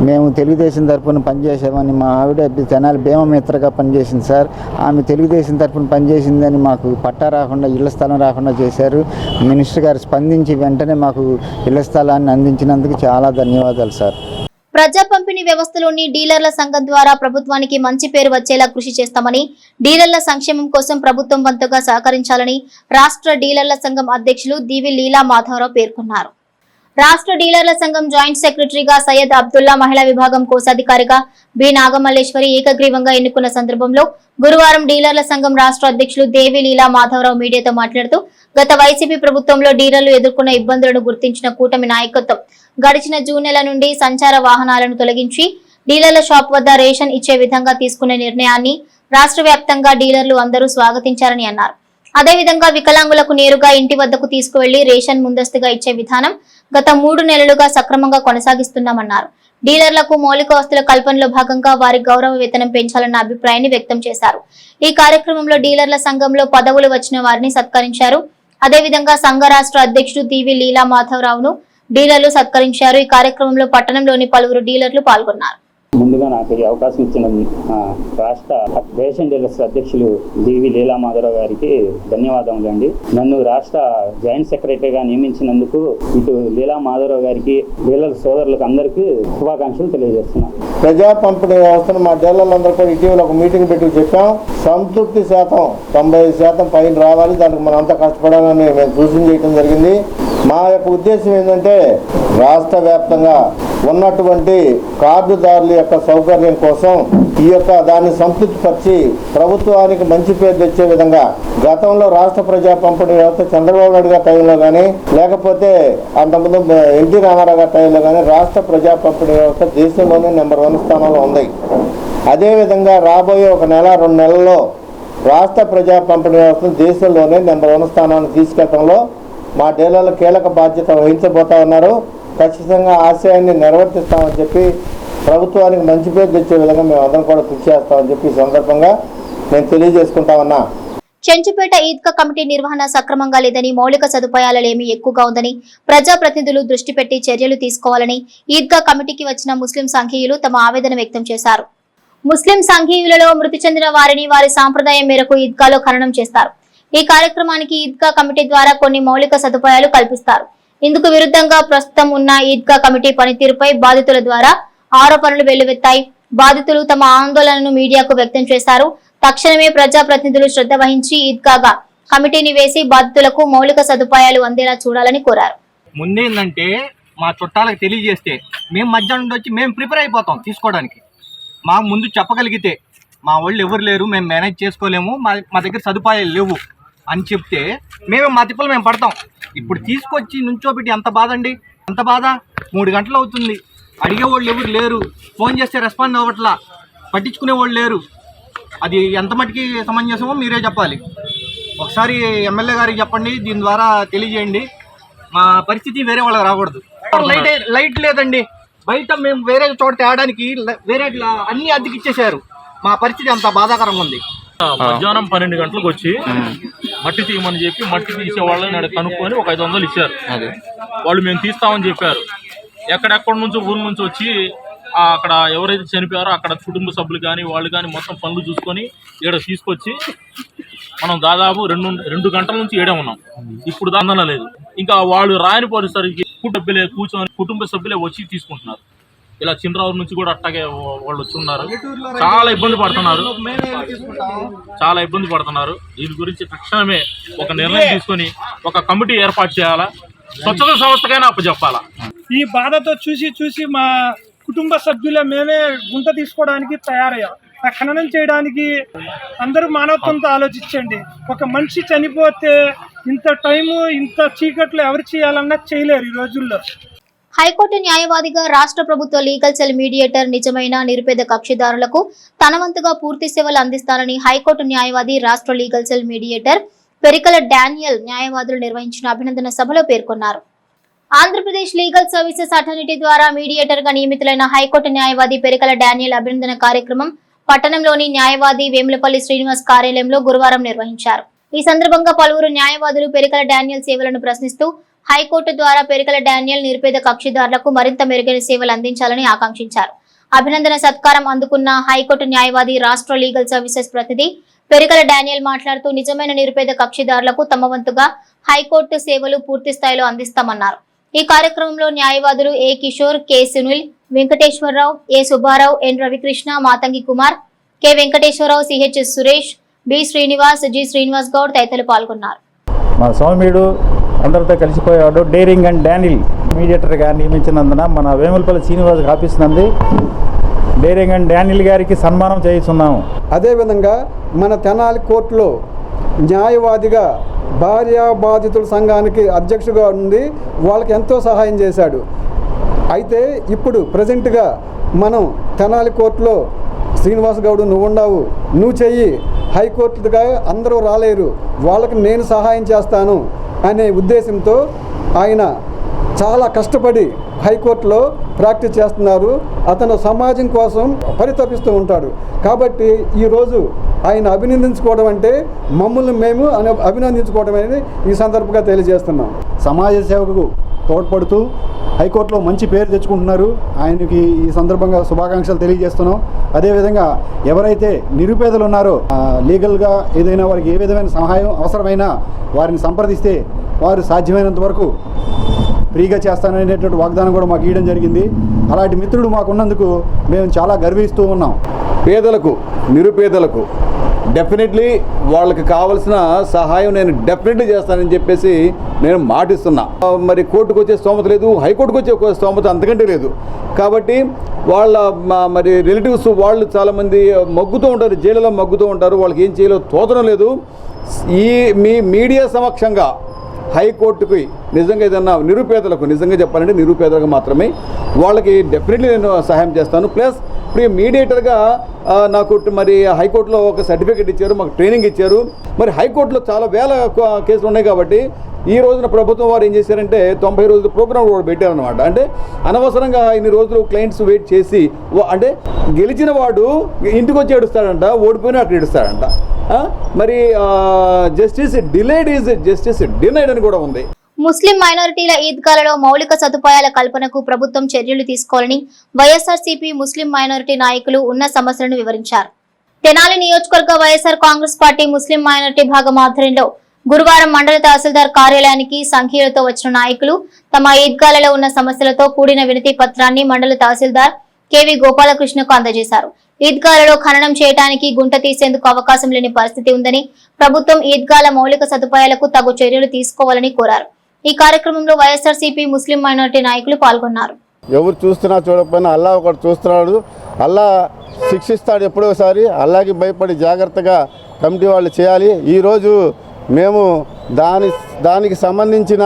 మేము తెలుగుదేశం తరఫున పనిచేసామని మా ఆవిడ తెనాలి భీమమిత్రగా పనిచేసింది సార్. ఆమె తెలుగుదేశం తరఫున పనిచేసిందని మాకు పట్టా రాకుండా, ఇళ్ల స్థలం రాకుండా చేశారు. మినిస్టర్ గారు స్పందించి వెంటనే మాకు ఇళ్ల స్థలాన్ని అందించినందుకు చాలా ధన్యవాదాలు సార్. ప్రజా పంపిణీ వ్యవస్థలోని డీలర్ల సంఘం ద్వారా ప్రభుత్వానికి మంచి పేరు వచ్చేలా కృషి చేస్తామని, డీలర్ల సంక్షేమం కోసం ప్రభుత్వం వంతుగా సహకరించాలని రాష్ట్ర డీలర్ల సంఘం అధ్యక్షులు దీవి లీలా మాధవరావు పేర్కొన్నారు. రాష్ట్ర డీలర్ల సంఘం జాయింట్ సెక్రటరీగా సయ్యద్ అబ్దుల్లా, మహిళా విభాగం కోశాధికారిగా బి నాగమల్లేశ్వరి ఏకగ్రీవంగా ఎన్నుకున్న సందర్భంలో గురువారం డీలర్ల సంఘం రాష్ట్ర అధ్యక్షులు దేవి లీలా మాధవరావు మీడియాతో మాట్లాడుతూ గత వైసీపీ ప్రభుత్వంలో డీలర్లు ఎదుర్కొన్న ఇబ్బందులను గుర్తించిన కూటమి నాయకత్వం గడిచిన జూన్ నెల నుండి సంచార వాహనాలను తొలగించి డీలర్ల షాప్ వద్ద రేషన్ ఇచ్చే విధంగా తీసుకునే నిర్ణయాన్ని రాష్ట్ర వ్యాప్తంగా డీలర్లు అందరూ స్వాగతించారని అన్నారు. అదేవిధంగా వికలాంగులకు నేరుగా ఇంటి వద్దకు తీసుకువెళ్లి రేషన్ ముందస్తుగా ఇచ్చే విధానం గత 3 నెలలుగా సక్రమంగా కొనసాగిస్తున్నామన్నారు. డీలర్లకు మౌలిక వస్తుల కల్పనలో భాగంగా వారి గౌరవ వేతనం పెంచాలన్న అభిప్రాయాన్ని వ్యక్తం చేశారు. ఈ కార్యక్రమంలో డీలర్ల సంఘంలో పదవులు వచ్చిన వారిని సత్కరించారు. అదేవిధంగా సంఘ రాష్ట్ర అధ్యక్షుడు దివి లీలా మాధవరావును డీలర్లు సత్కరించారు. ఈ కార్యక్రమంలో పట్టణంలోని పలువురు డీలర్లు పాల్గొన్నారు. ముందుగా నాకు ఈ అవకాశం ఇచ్చిన రాష్ట్ర రేషన్ డీలర్స్ అధ్యక్షులు డివి లీలా మాధవరావు గారికి ధన్యవాదములు అండి. నన్ను రాష్ట్ర జాయింట్ సెక్రటరీగా నియమించినందుకు ఇటు లీలా మాధవరావు గారికి డీలర్ సోదరులకు అందరికీ శుభాకాంక్షలు తెలియజేస్తున్నాను. ప్రజా పంపిణీ వ్యవస్థను మా డీలర్లందరూ కూడా ఇటీవల ఒక మీటింగ్ పెట్టి చెప్పాం. సంతృప్తి శాతం 90% పైన రావాలి. దానికి మనం అంతా కష్టపడాలని మేము సూచన చేయడం జరిగింది. మా యొక్క ఉద్దేశం ఏంటంటే రాష్ట్ర వ్యాప్తంగా ఉన్నటువంటి కార్డుదారుల యొక్క సౌకర్యం కోసం ఈ యొక్క దాన్ని సంతృప్తిపరిచి ప్రభుత్వానికి మంచి పేరు తెచ్చే విధంగా గతంలో రాష్ట్ర ప్రజా పంపిణీ వ్యవస్థ చంద్రబాబు నాయుడు గారి టైంలో కానీ లేకపోతే అంతకుముందు ఎన్టీ రామారావు గారి టైంలో కానీ రాష్ట్ర ప్రజా పంపిణీ వ్యవస్థ దేశంలోనే నెంబర్ 1 స్థానంలో ఉంది. అదేవిధంగా రాబోయే 1 నెల 2 నెలల్లో రాష్ట్ర ప్రజా పంపిణీ వ్యవస్థను దేశంలోనే నెంబర్ 1 స్థానాన్ని తీసుకెళ్లడంలో మా డీలర్లు కీలక బాధ్యత వహించబోతా ఉన్నారు. ఖచ్చితంగా ఆశయాన్ని నెరవేర్తిస్తామని చెప్పి ప్రభుత్వానికి మంచి పేరు తెచ్చే విధంగా మేము అందరం కూడా కృషి చేస్తామని చెప్పి ఈ సందర్భంగా నేను తెలియజేసుకుంటా ఉన్నా. చెంచుపేట ఈద్గా కమిటీ నిర్వహణ సక్రమంగా లేదని, మౌలిక సదుపాయాలేమీ ఎక్కువగా ఉందని ప్రజాప్రతినిధులు దృష్టి పెట్టి చర్యలు తీసుకోవాలని ఈద్గా కమిటీకి వచ్చిన ముస్లిం సంఘీయులు తమ ఆవేదన వ్యక్తం చేశారు. ముస్లిం సంఘీయులలో మృతి చెందిన వారిని వారి సాంప్రదాయం మేరకు ఈద్గాలో ఖననం చేస్తారు. ఈ కార్యక్రమానికి ఈద్గా కమిటీ ద్వారా కొన్ని మౌలిక సదుపాయాలు కల్పిస్తారు. ఇందుకు విరుద్ధంగా ప్రస్తుతం ఉన్న ఈద్గా కమిటీ పనితీరుపై బాధితుల ద్వారా ఆరోపణలు వెల్లువెత్తాయి. బాధితులు తమ ఆందోళనను మీడియాకు వ్యక్తం చేశారు. తక్షణమే ప్రజాప్రతినిధులు శ్రద్ధ వహించి ఈద్గాగా కమిటీని వేసి బాధితులకు మౌలిక సదుపాయాలు అందేలా చూడాలని కోరారు. ముందేందంటే మా చుట్టాలకు తెలియజేస్తే మేము మధ్యాహ్నం నుండి వచ్చి మేము ప్రిపేర్ అయిపోతాం తీసుకోవడానికి. మాకు ముందు చెప్పగలిగితే మా వాళ్ళు ఎవరు లేరు, మేము మేనేజ్ చేసుకోలేము, మా దగ్గర సదుపాయాలు లేవు అని చెప్తే మేము మా తిప్పలు మేము పడతాం. ఇప్పుడు తీసుకొచ్చి నుంచోబెట్టి ఎంత బాధ అండి, అంత బాధ. 3 గంటలు అవుతుంది, అడిగేవాళ్ళు ఎవరు లేరు, ఫోన్ చేస్తే రెస్పాండ్ అవ్వట్లా, పట్టించుకునేవాళ్ళు లేరు. అది ఎంత మటుకి సమంజసమో మీరే చెప్పాలి. ఒకసారి ఎమ్మెల్యే గారికి చెప్పండి, దీని ద్వారా తెలియజేయండి. మా పరిస్థితి వేరే వాళ్ళకి రాకూడదు. లైట్ లేదండి, బయట మేము వేరే చోట తేడానికి వేరే అన్ని అద్దెకి ఇచ్చేసారు. మా పరిస్థితి అంత బాధాకరంగా ఉంది. మధ్యాహ్నం 12 గంటలకు వచ్చి మట్టి తీయమని చెప్పి మట్టి తీసే వాళ్ళని కనుక్కొని ఒక 500 ఇచ్చారు. వాళ్ళు మేము తీస్తామని చెప్పారు. ఎక్కడెక్కడి నుంచో ఊరు నుంచి వచ్చి అక్కడ ఎవరైతే చనిపోయారో అక్కడ కుటుంబ సభ్యులు కానీ వాళ్ళు కానీ మొత్తం పనులు చూసుకొని ఈడ తీసుకొచ్చి మనం దాదాపు 2 గంటల నుంచి ఈడే ఉన్నాం. ఇప్పుడు దాని లేదు. ఇంకా వాళ్ళు రాని పరిసరికి కుటుంబ సభ్యులే వచ్చి తీసుకుంటున్నారు. ఇలా చిన్నరావు నుంచి కూడా అట్టాగే వాళ్ళు వచ్చి ఉన్నారు. చాలా ఇబ్బంది పడుతున్నారు. దీని గురించి తక్షణమే ఒక నిర్ణయం తీసుకొని ఒక కమిటీ ఏర్పాటు చేయాలా, స్వచ్ఛత సంస్థకైనా అప్పచెప్పాలా. ఈ బాధతో చూసి మా కుటుంబ సభ్యుల మేమే గుంట తీసుకోవడానికి తయారయ్యాం. ఆ ఖననం చేయడానికి అందరూ మానవత్వంతో ఆలోచించండి. ఒక మనిషి చనిపోతే ఇంత టైము ఇంత చీకట్లో ఎవరు చేయాలన్నా చేయలేరు ఈ రోజుల్లో. హైకోర్టు న్యాయవాదిగా రాష్ట్ర ప్రభుత్వ లీగల్ సెల్ మీడియేటర్ నిజమైన నిరుపేద కక్షిదారులకు తన వంతుగా పూర్తి సేవలు అందిస్తానని హైకోర్టు న్యాయవాది రాష్ట్ర legal cell mediator Perikala Daniel న్యాయవాదులు నిర్వహించిన అభినందన సభలో పేర్కొన్నారు. ఆంధ్రప్రదేశ్ లీగల్ సర్వీసెస్ అథారిటీ ద్వారా మీడియేటర్ గా నియమితులైన హైకోర్టు న్యాయవాది పెరికల డానియల్ అభినందన కార్యక్రమం పట్టణంలోని న్యాయవాది వేములపల్లి శ్రీనివాస్ కార్యాలయంలో గురువారం నిర్వహించారు. ఈ సందర్భంగా పలువురు న్యాయవాదులు పెరికల డానియల్ సేవలను ప్రశ్నిస్తూ హైకోర్టు ద్వారా పెరికల డానియల్ నిరుపేద కక్షిదారులకు మరింత మెరుగైన సేవలు అందించాలని ఆకాంక్షించారు. అభినందన సత్కారం అందుకున్న హైకోర్టు న్యాయవాది రాష్ట్ర లీగల్ సర్వీసెస్ ప్రతినిధి పెరికల డానియల్ మాట్లాడుతూ నిజమైన నిరుపేద కక్షిదారులకు తమ వంతుగా హైకోర్టు సేవలు పూర్తి స్థాయిలో అందిస్తామన్నారు. ఈ కార్యక్రమంలో న్యాయవాదులు A Kishore, K Sunil, Venkateswararao, A Subbarao, N Ravikrishna, Matangi Kumar, K Venkateswararao, CH Suresh, B Srinivas, G Srinivas Goud తదితరులు పాల్గొన్నారు. మన సౌమ్యుడు అందరితో కలిసిపోయాడు. డేరింగ్ అండ్ డానియల్ మీడియేటర్గా నియమించినందున మన వేములపల్లి శ్రీనివాస్ ఆఫీస్ నందు డేరింగ్ అండ్ డానియల్ గారికి సన్మానం చేయిస్తున్నాము. అదేవిధంగా మన తెనాలి కోర్టులో న్యాయవాదిగా భార్యా బాధితుల సంఘానికి అధ్యక్షుడిగా ఉండి వాళ్ళకి ఎంతో సహాయం చేశాడు. అయితే ఇప్పుడు ప్రజెంట్గా మనం తెనాలి కోర్టులో శ్రీనివాస్ గౌడ్ నువ్వు ఉండవు, నువ్వు చెయ్యి, హైకోర్టుగా అందరూ రాలేరు, వాళ్ళకి నేను సహాయం చేస్తాను అనే ఉద్దేశంతో ఆయన చాలా కష్టపడి హైకోర్టులో ప్రాక్టీస్ చేస్తున్నారు. అతను సమాజం కోసం పరితపిస్తూ ఉంటాడు. కాబట్టి ఈరోజు ఆయన అభినందించుకోవడం అంటే మమ్మల్ని మేము అభినందించుకోవడం అనేది ఈ సందర్భంగా తెలియజేస్తున్నాం. సమాజ సేవకు తోడ్పడుతూ హైకోర్టులో మంచి పేరు తెచ్చుకుంటున్నారు. ఆయనకి ఈ సందర్భంగా శుభాకాంక్షలు తెలియజేస్తున్నాం. అదేవిధంగా ఎవరైతే నిరుపేదలు ఉన్నారో లీగల్గా ఏదైనా వారికి ఏ విధమైన సహాయం అవసరమైనా వారిని సంప్రదిస్తే వారు సాధ్యమైనంత వరకు ఫ్రీగా చేస్తాననేటువంటి వాగ్దానం కూడా మాకు ఇవ్వడం జరిగింది. అలాంటి మిత్రుడు మాకున్నందుకు మేము చాలా గర్విస్తూ ఉన్నాం. పేదలకు, నిరుపేదలకు డెఫినెట్లీ వాళ్ళకి కావాల్సిన సహాయం నేను డెఫినెట్లీ చేస్తానని చెప్పేసి నేను మాటిస్తున్నా. మరి కోర్టుకు వచ్చే స్తోమత లేదు, హైకోర్టుకు వచ్చే స్తోమత అంతకంటే లేదు. కాబట్టి వాళ్ళ మరి రిలేటివ్స్ వాళ్ళు చాలామంది మగ్గుతూ ఉంటారు, జైలులో మగ్గుతూ ఉంటారు, వాళ్ళకి ఏం చేయాలో తోచడం లేదు. ఈ మీ మీడియా సమక్షంగా హైకోర్టుకి నిజంగా ఏదన్నా నిరుపేదలకు, నిజంగా చెప్పాలంటే నిరుపేదలకు మాత్రమే వాళ్ళకి డెఫినెట్లీ నేను సహాయం చేస్తాను. ప్లస్ ఇప్పుడు మీడియేటర్గా నాకు మరి హైకోర్టులో ఒక సర్టిఫికేట్ ఇచ్చారు, మాకు ట్రైనింగ్ ఇచ్చారు. మరి హైకోర్టులో చాలా వేల కేసులు ఉన్నాయి. కాబట్టి ఈ రోజున ప్రభుత్వం వారు ఏం చేశారంటే 90 రోజుల ప్రోగ్రామ్ కూడా పెట్టారనమాట. అంటే అనవసరంగా ఇన్ని రోజులు క్లయింట్స్ వెయిట్ చేసి, అంటే గెలిచిన వాడు ఇంటికి వచ్చి ఏడుస్తాడంట, ఓడిపోయినా అక్కడ ఏడుస్తాడంట. మరి justice delayed is justice denied అని కూడా ఉంది. ముస్లిం మైనారిటీల ఈద్గాలలో మౌలిక సదుపాయాల కల్పనకు ప్రభుత్వం చర్యలు తీసుకోవాలని వైఎస్ఆర్సీపీ ముస్లిం మైనారిటీ నాయకులు ఉన్న సమస్యలను వివరించారు. తెనాలి నియోజకవర్గ YSR Congress party Muslim minority భాగం ఆధ్వర్యంలో గురువారం మండల తహసీల్దార్ కార్యాలయానికి సంఖ్యలతో వచ్చిన నాయకులు తమ ఈద్గాలలో ఉన్న సమస్యలతో కూడిన వినతి పత్రాన్ని మండల తహసీల్దార్ కెవి గోపాలకృష్ణకు అందజేశారు. ఈద్గాలలో ఖననం చేయడానికి గుంట తీసేందుకు అవకాశం లేని పరిస్థితి ఉందని, ప్రభుత్వం ఈద్గాల మౌలిక సదుపాయాలకు తగు చర్యలు తీసుకోవాలని కోరారు. ఈ కార్యక్రమంలో వైఎస్ఆర్సీపీ ముస్లిం మైనారిటీ నాయకులు పాల్గొన్నారు. ఎవరు చూస్తున్నా చూడకపోయినా అల్లా ఒకటి చూస్తున్నాడు, అల్లా శిక్షిస్తాడు ఎప్పుడోసారి. అల్లాకి భయపడి జాగ్రత్తగా కమిటీ వాళ్ళు చేయాలి. ఈరోజు మేము దానికి సంబంధించిన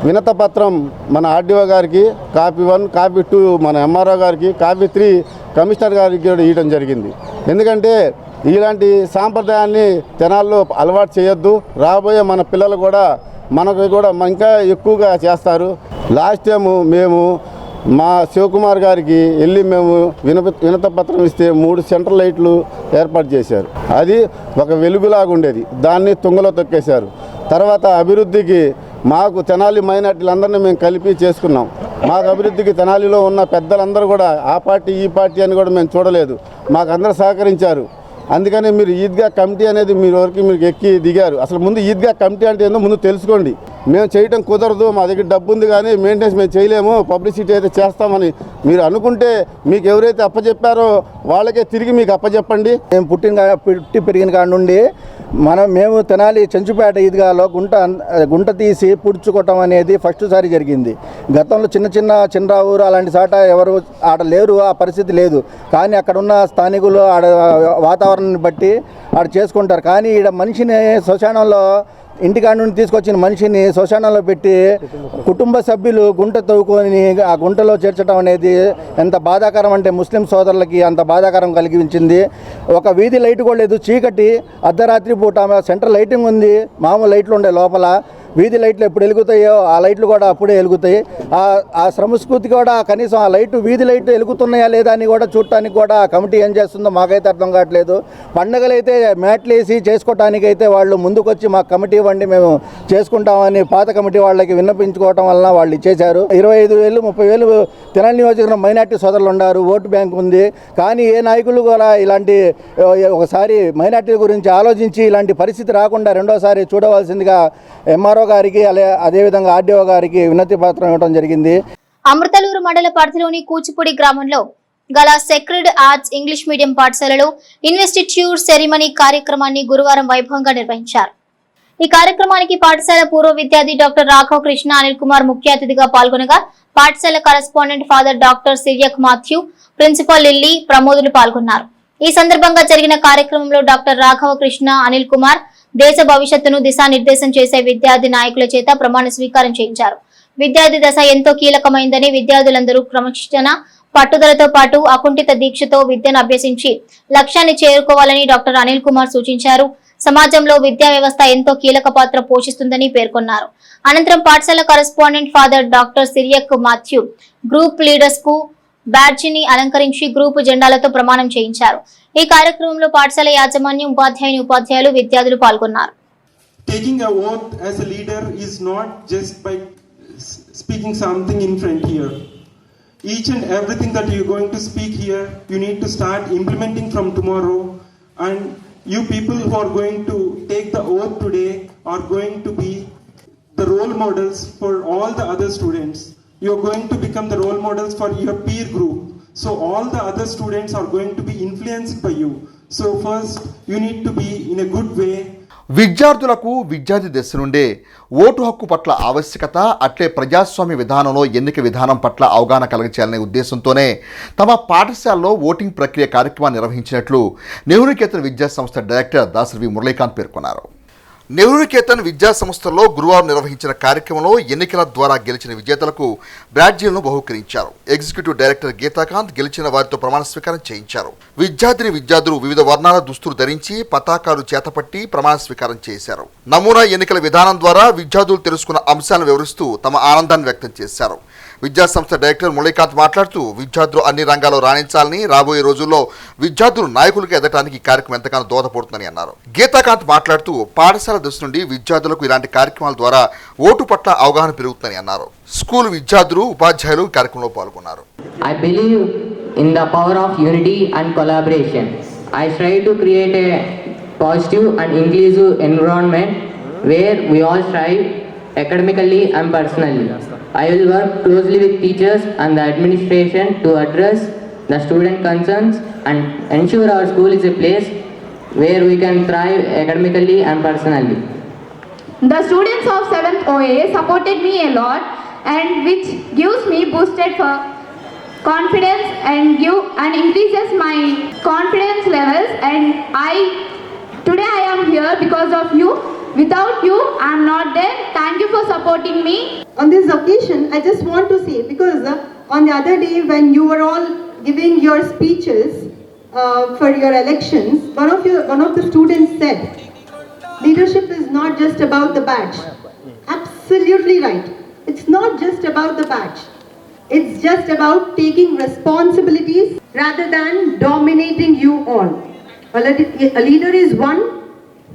వినత పత్రం మన ఆర్డీఓ గారికి, కాపీ 1, కాపీ 2 మన ఎంఆర్ఓ గారికి, కాపీ 3 కమిషనర్ గారికి కూడా ఇవ్వడం జరిగింది. ఎందుకంటే ఇలాంటి సాంప్రదాయాన్ని తెనాల్లో అలవాటు చేయొద్దు. రాబోయే మన పిల్లలు కూడా మనకు కూడా ఇంకా ఎక్కువగా చేస్తారు. లాస్ట్ టైము మేము మా శివకుమార్ గారికి వెళ్ళి మేము వినత పత్రం ఇస్తే 3 సెంట్రల్ లైట్లు ఏర్పాటు చేశారు. అది ఒక వెలుగులాగా ఉండేది, దాన్ని తుంగలో తొక్కేశారు. తర్వాత అభివృద్ధికి మాకు తెనాలి మైనార్టీలందరినీ మేము కలిపి చేసుకున్నాం. మాకు అభివృద్ధికి తెనాలిలో ఉన్న పెద్దలందరూ కూడా ఆ పార్టీ ఈ పార్టీ అని కూడా మేము చూడలేదు, మాకు అందరూ సహకరించారు. అందుకని మీరు ఈద్గా కమిటీ అనేది మీరు వరకు మీకు ఎక్కి దిగారు. అసలు ముందు ఈద్గా కమిటీ అంటే ఏందో ముందు తెలుసుకోండి. మేము చేయటం కుదరదు, మా దగ్గర డబ్బు ఉంది కానీ మెయింటెనెన్స్ మేము చేయలేము, పబ్లిసిటీ అయితే చేస్తామని మీరు అనుకుంటే మీకు ఎవరైతే అప్పచెప్పారో వాళ్ళకే తిరిగి మీకు అప్పచెప్పండి. మేము పుట్టి పెరిగిన కాడ నుండి మేము తెనాలి చెంచుపేట ఈద్గాలో గుంట తీసి పుడుచుకోవటం అనేది ఫస్ట్ సారి జరిగింది. గతంలో చిన్న ఊరు అలాంటి చాట ఎవరు ఆడ లేరు, ఆ పరిస్థితి లేదు. కానీ అక్కడ ఉన్న స్థానికులు ఆడ వాతావరణాన్ని బట్టి ఆడ చేసుకుంటారు. కానీ ఈడ మనిషిని శ్మశానంలో ఇంటికాడ నుండి తీసుకొచ్చిన మనిషిని శ్మశానంలో పెట్టి కుటుంబ సభ్యులు గుంట తవ్వుకొని ఆ గుంటలో చేర్చడం అనేది ఎంత బాధాకరం అంటే ముస్లిం సోదరులకి అంత బాధాకరం కలిగించింది. ఒక వీధి లైట్ కూడా లేదు, చీకటి అర్ధరాత్రి పూట. సెంట్రల్ లైటింగ్ ఉంది, మామూలు లైట్లు ఉండే లోపల. వీధి లైట్లు ఎప్పుడు వెలుగుతాయో ఆ లైట్లు కూడా అప్పుడే వెలుగుతాయి. ఆ సంస్కృతి కూడా కనీసం ఆ లైటు వీధి లైట్లు వెలుగుతున్నాయా లేదా అని కూడా చూడటానికి కూడా ఆ కమిటీ ఏం చేస్తుందో మాకైతే అర్థం కావట్లేదు. పండగలైతే మ్యాట్లు వేసి చేసుకోవటానికి అయితే వాళ్ళు ముందుకొచ్చి మాకు కమిటీ ఇవ్వండి మేము చేసుకుంటామని పాత కమిటీ వాళ్ళకి విన్నపించుకోవటం వలన వాళ్ళు ఇచ్చేశారు. 25,000 30,000 తెనాలి నియోజకవర్గం మైనార్టీ సోదరులు ఉన్నారు, ఓటు బ్యాంక్ ఉంది. కానీ ఏ నాయకులు కూడా ఇలాంటి ఒకసారి మైనార్టీల గురించి ఆలోచించి ఇలాంటి పరిస్థితి రాకుండా రెండోసారి చూడవలసిందిగా ఎంఆర్ఓ గారికి అదేవిధంగా ఆర్డీఓ గారికి వినతి పత్రం ఇవ్వడం జరిగింది. అమృతలూరు మండల పరిధిలోని కూచిపూడి గ్రామంలో గల సెక్రెడ్ ఆర్ట్స్ ఇంగ్లీష్ మీడియం పాఠశాలలో ఇన్వెస్టిట్యూట్ సెరిమనీ కార్యక్రమాన్ని గురువారం వైభవంగా నిర్వహించారు. ఈ కార్యక్రమానికి పాఠశాల పూర్వ విద్యార్థి డాక్టర్ రాఘవ కృష్ణ అనిల్ కుమార్ ముఖ్య అతిథిగా పాల్గొనగా పాఠశాల correspondent father doctor Cyriac Mathew, principal Lilly ప్రమోదులు పాల్గొన్నారు. ఈ సందర్భంగా జరిగిన కార్యక్రమంలో డాక్టర్ రాఘవ కృష్ణ అనిల్ కుమార్ దేశ భవిష్యత్తును దిశానిర్దేశం చేసే విద్యార్థి నాయకుల చేత ప్రమాణ స్వీకారం చేయించారు. విద్యార్థి దశ ఎంతో కీలకమైందని, విద్యార్థులందరూ క్రమశిక్షణ, పట్టుదలతో పాటు అకుంఠిత దీక్షతో విద్యను అభ్యసించి లక్ష్యాన్ని చేరుకోవాలని డాక్టర్ అనిల్ కుమార్ సూచించారు. సమాజంలో విద్యా వ్యవస్థ ఎంతో కీలక పాత్ర పోషిస్తుందని పేర్కొన్నారు. అనంతరం పాఠశాల correspondent father doctor Cyriac Mathew group leaders కు బ్యాడ్జిని అలంకరించి గ్రూపు జెండాలతో ప్రమాణం చేయించారు. ఈ కార్యక్రమంలో పాఠశాల యాజమాన్యం, ఉపాధ్యాయులు, విద్యార్థులు పాల్గొన్నారు. Taking a oath as a leader is not just by speaking something in front here. Each and everything that you're going to speak here, you need to start implementing from tomorrow. And you people who are going to take the oath today are going to be the role models for all the other students. You're going to become the role models for your peer group. So all the other students are going to be influenced by you. So first, you need to be in a good way. విద్యార్థులకు విద్యార్థి దశ నుండే vote హక్కు పట్ల ఆవశ్యకత, అట్లే ప్రజాస్వామ్య విధానంలో ఎన్నిక విధానం పట్ల అవగాహన కలిగించాలనే ఉద్దేశంతోనే తమ పాఠశాలలో ఓటింగ్ ప్రక్రియ కార్యక్రమాన్ని నిర్వహించినట్లు నెహ్రూ-నికేతన్ విద్యా సంస్థ డైరెక్టర్ దాసరి మురళీకాంత్ పేర్కొన్నారు. నెహ్రూ-నికేతన్ విద్యా సంస్థలో గురువారం నిర్వహించిన కార్యక్రమంలో ఎన్నికల ద్వారా గెలిచిన విజేతలకు బ్యాడ్జీలను బహుకరించారు. ఎగ్జిక్యూటివ్ డైరెక్టర్ గీతాకాంత్ గెలిచిన వారితో ప్రమాణ స్వీకారం చేయించారు. విద్యార్థులు వివిధ వర్ణాల దుస్తులు ధరించి పతాకాలు చేతపట్టి ప్రమాణ స్వీకారం చేశారు. నమూనా ఎన్నికల విధానం ద్వారా విద్యార్థులు తెలుసుకున్న అంశాలను వివరిస్తూ తమ ఆనందాన్ని వ్యక్తం చేశారు. విద్యాసంస్థ డైరెక్టర్ మురళీకాంత్ మాట్లాడుతూ విద్యార్థులు అన్ని రంగాల్లో రాణించాలని, రాబోయే రోజుల్లో విద్యార్థులు నాయకులుగా ఎదగడానికి ఈ కార్యక్రమం ఎంతగానో దోహదపడుతుందని అన్నారు. గీతాకాంత్ మాట్లాడుతూ పాఠశాల దశ నుండి విద్యార్థులకు ఇలాంటి కార్యక్రమాల ద్వారా ఓటు పట్ల అవగాహన పెరుగుతుందని అన్నారు. స్కూల్ విద్యార్థులు, ఉపాధ్యాయులు కార్యక్రమంలో పాల్గొన్నారు. I believe in the power of unity and collaboration. I strive to create a positive and inclusive environment where we all strive academically and personally. I will work closely with teachers and the administration to address the student concerns and ensure our school is a place where we can thrive academically and personally. The students of 7th OA supported me a lot, and which gives me boosted for confidence and increases my confidence levels, and today I am here because of you. Without you, I am not there. Thank you for supporting me. On this occasion, I just want to say, because on the other day when you were all giving your speeches for your elections, one of the students said, leadership is not just about the badge. Absolutely right. It's not just about the badge. It's just about taking responsibilities rather than dominating you all. A leader is one